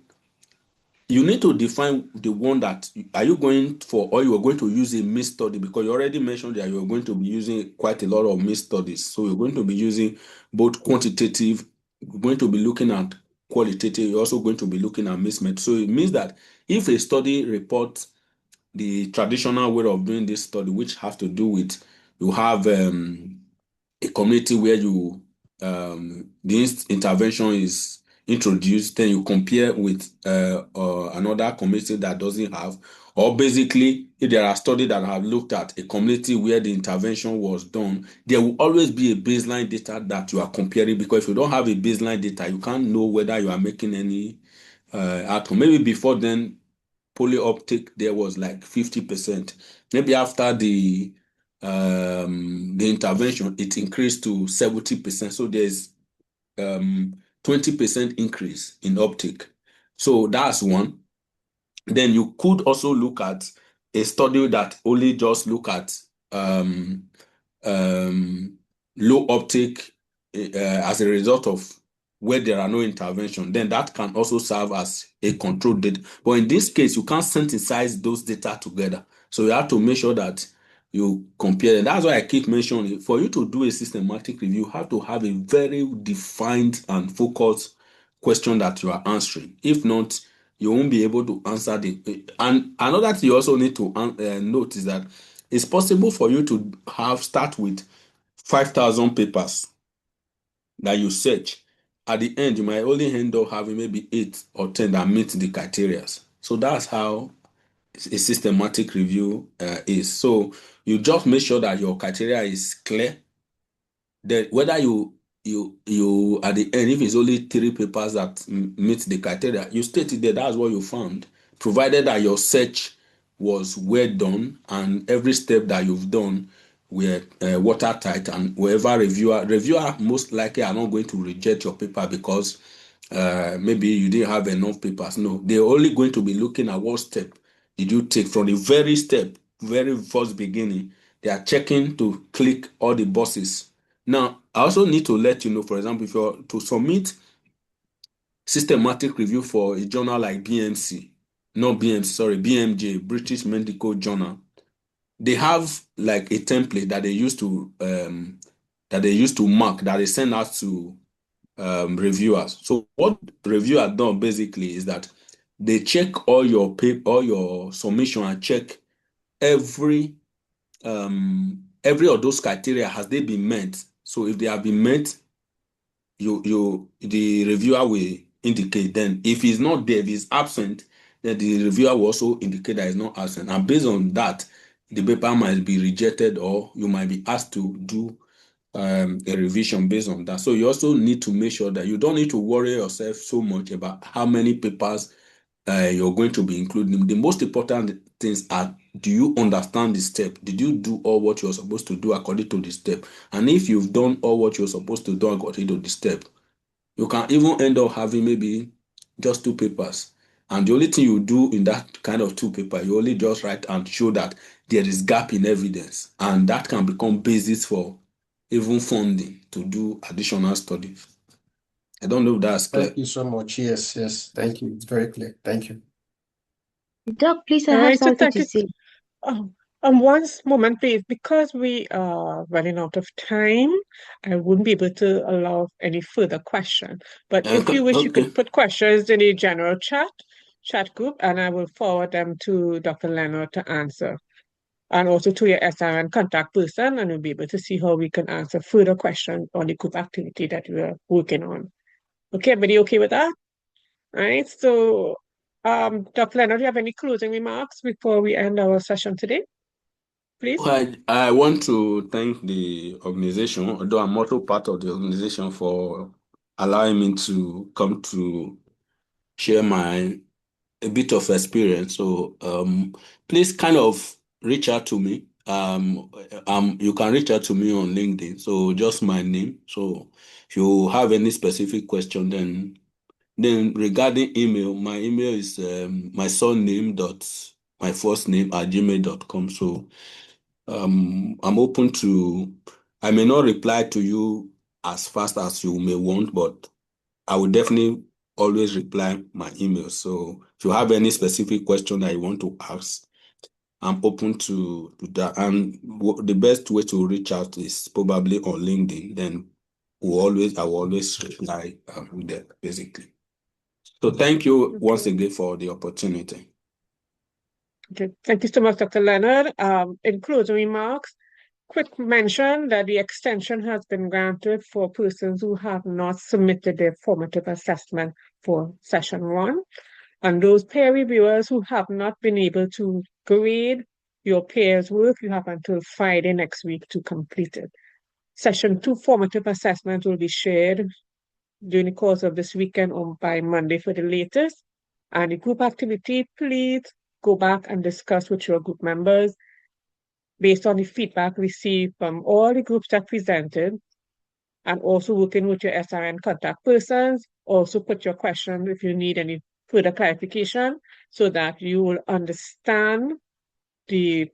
you need to define the one that are you going for, or you are going to use a mixed study, because you already mentioned that you're going to be using quite a lot of mixed studies. So you're going to be using both quantitative, you're going to be looking at qualitative, you're also going to be looking at mixed method. So it means that if a study reports the traditional way of doing this study, which have to do with, you have a community where you the intervention is introduced, then you compare with another community that doesn't have, or basically if there are studies that have looked at a community where the intervention was done, there will always be a baseline data that you are comparing, because if you don't have a baseline data, you can't know whether you are making any outcome. Maybe before then, polio uptake there was like 50%. Maybe after the intervention, it increased to 70%. So there's 20% increase in uptake. So that's one. Then you could also look at a study that only just look at low uptake as a result of where there are no intervention. Then that can also serve as a control data. But in this case, you can't synthesize those data together. So you have to make sure that you compare them. That's why I keep mentioning, for you to do a systematic review, you have to have a very defined and focused question that you are answering. If not, you won't be able to answer the. And another thing you also need to note is that it's possible for you to start with 5,000 papers that you search. At the end, you might only end up having maybe 8 or 10 that meet the criteria. So that's how a systematic review is. So you just make sure that your criteria is clear, that whether you at the end, if it's only 3 papers that meet the criteria, you state it there, that's what you found, provided that your search was well done and every step that you've done were watertight, and whoever reviewer most likely are not going to reject your paper because maybe you didn't have enough papers. No, they're only going to be looking at what step did you take from the very first beginning. They are checking to click all the boxes. Now, I also need to let you know, for example, if you're to submit systematic review for a journal like BMJ, British Medical Journal, they have like a template that they used to mark, that they send out to reviewers. So what reviewer done basically is that they check all your submission and check every of those criteria, has they been met. So if they have been met, the reviewer will indicate. Then if he's not there, if he's absent, then the reviewer will also indicate that he's not absent. And based on that, the paper might be rejected, or you might be asked to do a revision based on that. So you also need to make sure that you don't need to worry yourself so much about how many papers you're going to be including. The most important things are, do you understand the step? Did you do all what you're supposed to do according to the step? And if you've done all what you're supposed to do according to the step, you can even end up having maybe just 2 papers. And the only thing you do in that kind of 2 paper, you only just write and show that there is gap in evidence. And that can become basis for even funding to do additional studies. I don't know if that's clear. Thank you so much. Yes. Thank you. It's very clear. Thank you. Doc, please, I have something to say. One moment, please, because we are running out of time, I wouldn't be able to allow any further question. But if you wish, you could put questions in the general chat group, and I will forward them to Dr. Leonard to answer. And also to your SRN contact person, and we'll be able to see how we can answer further questions on the group activity that we are working on. Okay, everybody okay with that? All right, so Dr. Leonard, do you have any closing remarks before we end our session today? Please. Well, I want to thank the organization, although I'm also part of the organization, for allowing me to come to share a bit of experience. So please kind of reach out to me. You can reach out to me on LinkedIn. So just my name. So if you have any specific question, then regarding email, my email is my surname dot my first name @gmail.com. So I'm open to. I may not reply to you as fast as you may want, but I will definitely always reply my email. So if you have any specific question that you want to ask, I'm open to that. And the best way to reach out is probably on LinkedIn. Then I will always reply there, basically. So thank you once again for the opportunity. Okay, thank you so much, Dr. Leonard. In closing remarks, quick mention that the extension has been granted for persons who have not submitted their formative assessment for session 1. And those peer reviewers who have not been able to grade your peers' work, you have until Friday next week to complete it. Session 2 formative assessment will be shared during the course of this weekend or by Monday for the latest. And the group activity, please go back and discuss with your group members based on the feedback received from all the groups that presented, and also working with your SRN contact persons. Also put your question if you need any further clarification so that you will understand the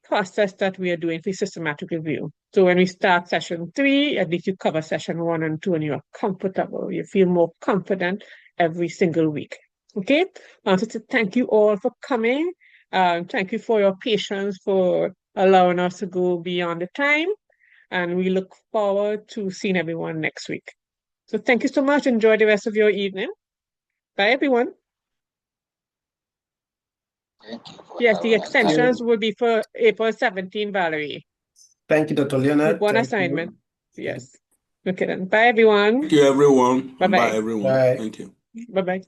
process that we are doing for systematic review. So when we start session 3, at least you cover session 1 and 2 and you are comfortable. You feel more confident every single week. Okay? I wanted to thank you all for coming. Thank you for your patience, for allowing us to go beyond the time. And we look forward to seeing everyone next week. So thank you so much. Enjoy the rest of your evening. Bye, everyone. Yes, the extensions will be for April 17, Valerie. Thank you, Dr. Leonard. One assignment. Yes. Okay then. Bye, everyone. Thank you, everyone. Bye-bye. Bye, everyone. Bye. Thank you. Bye-bye.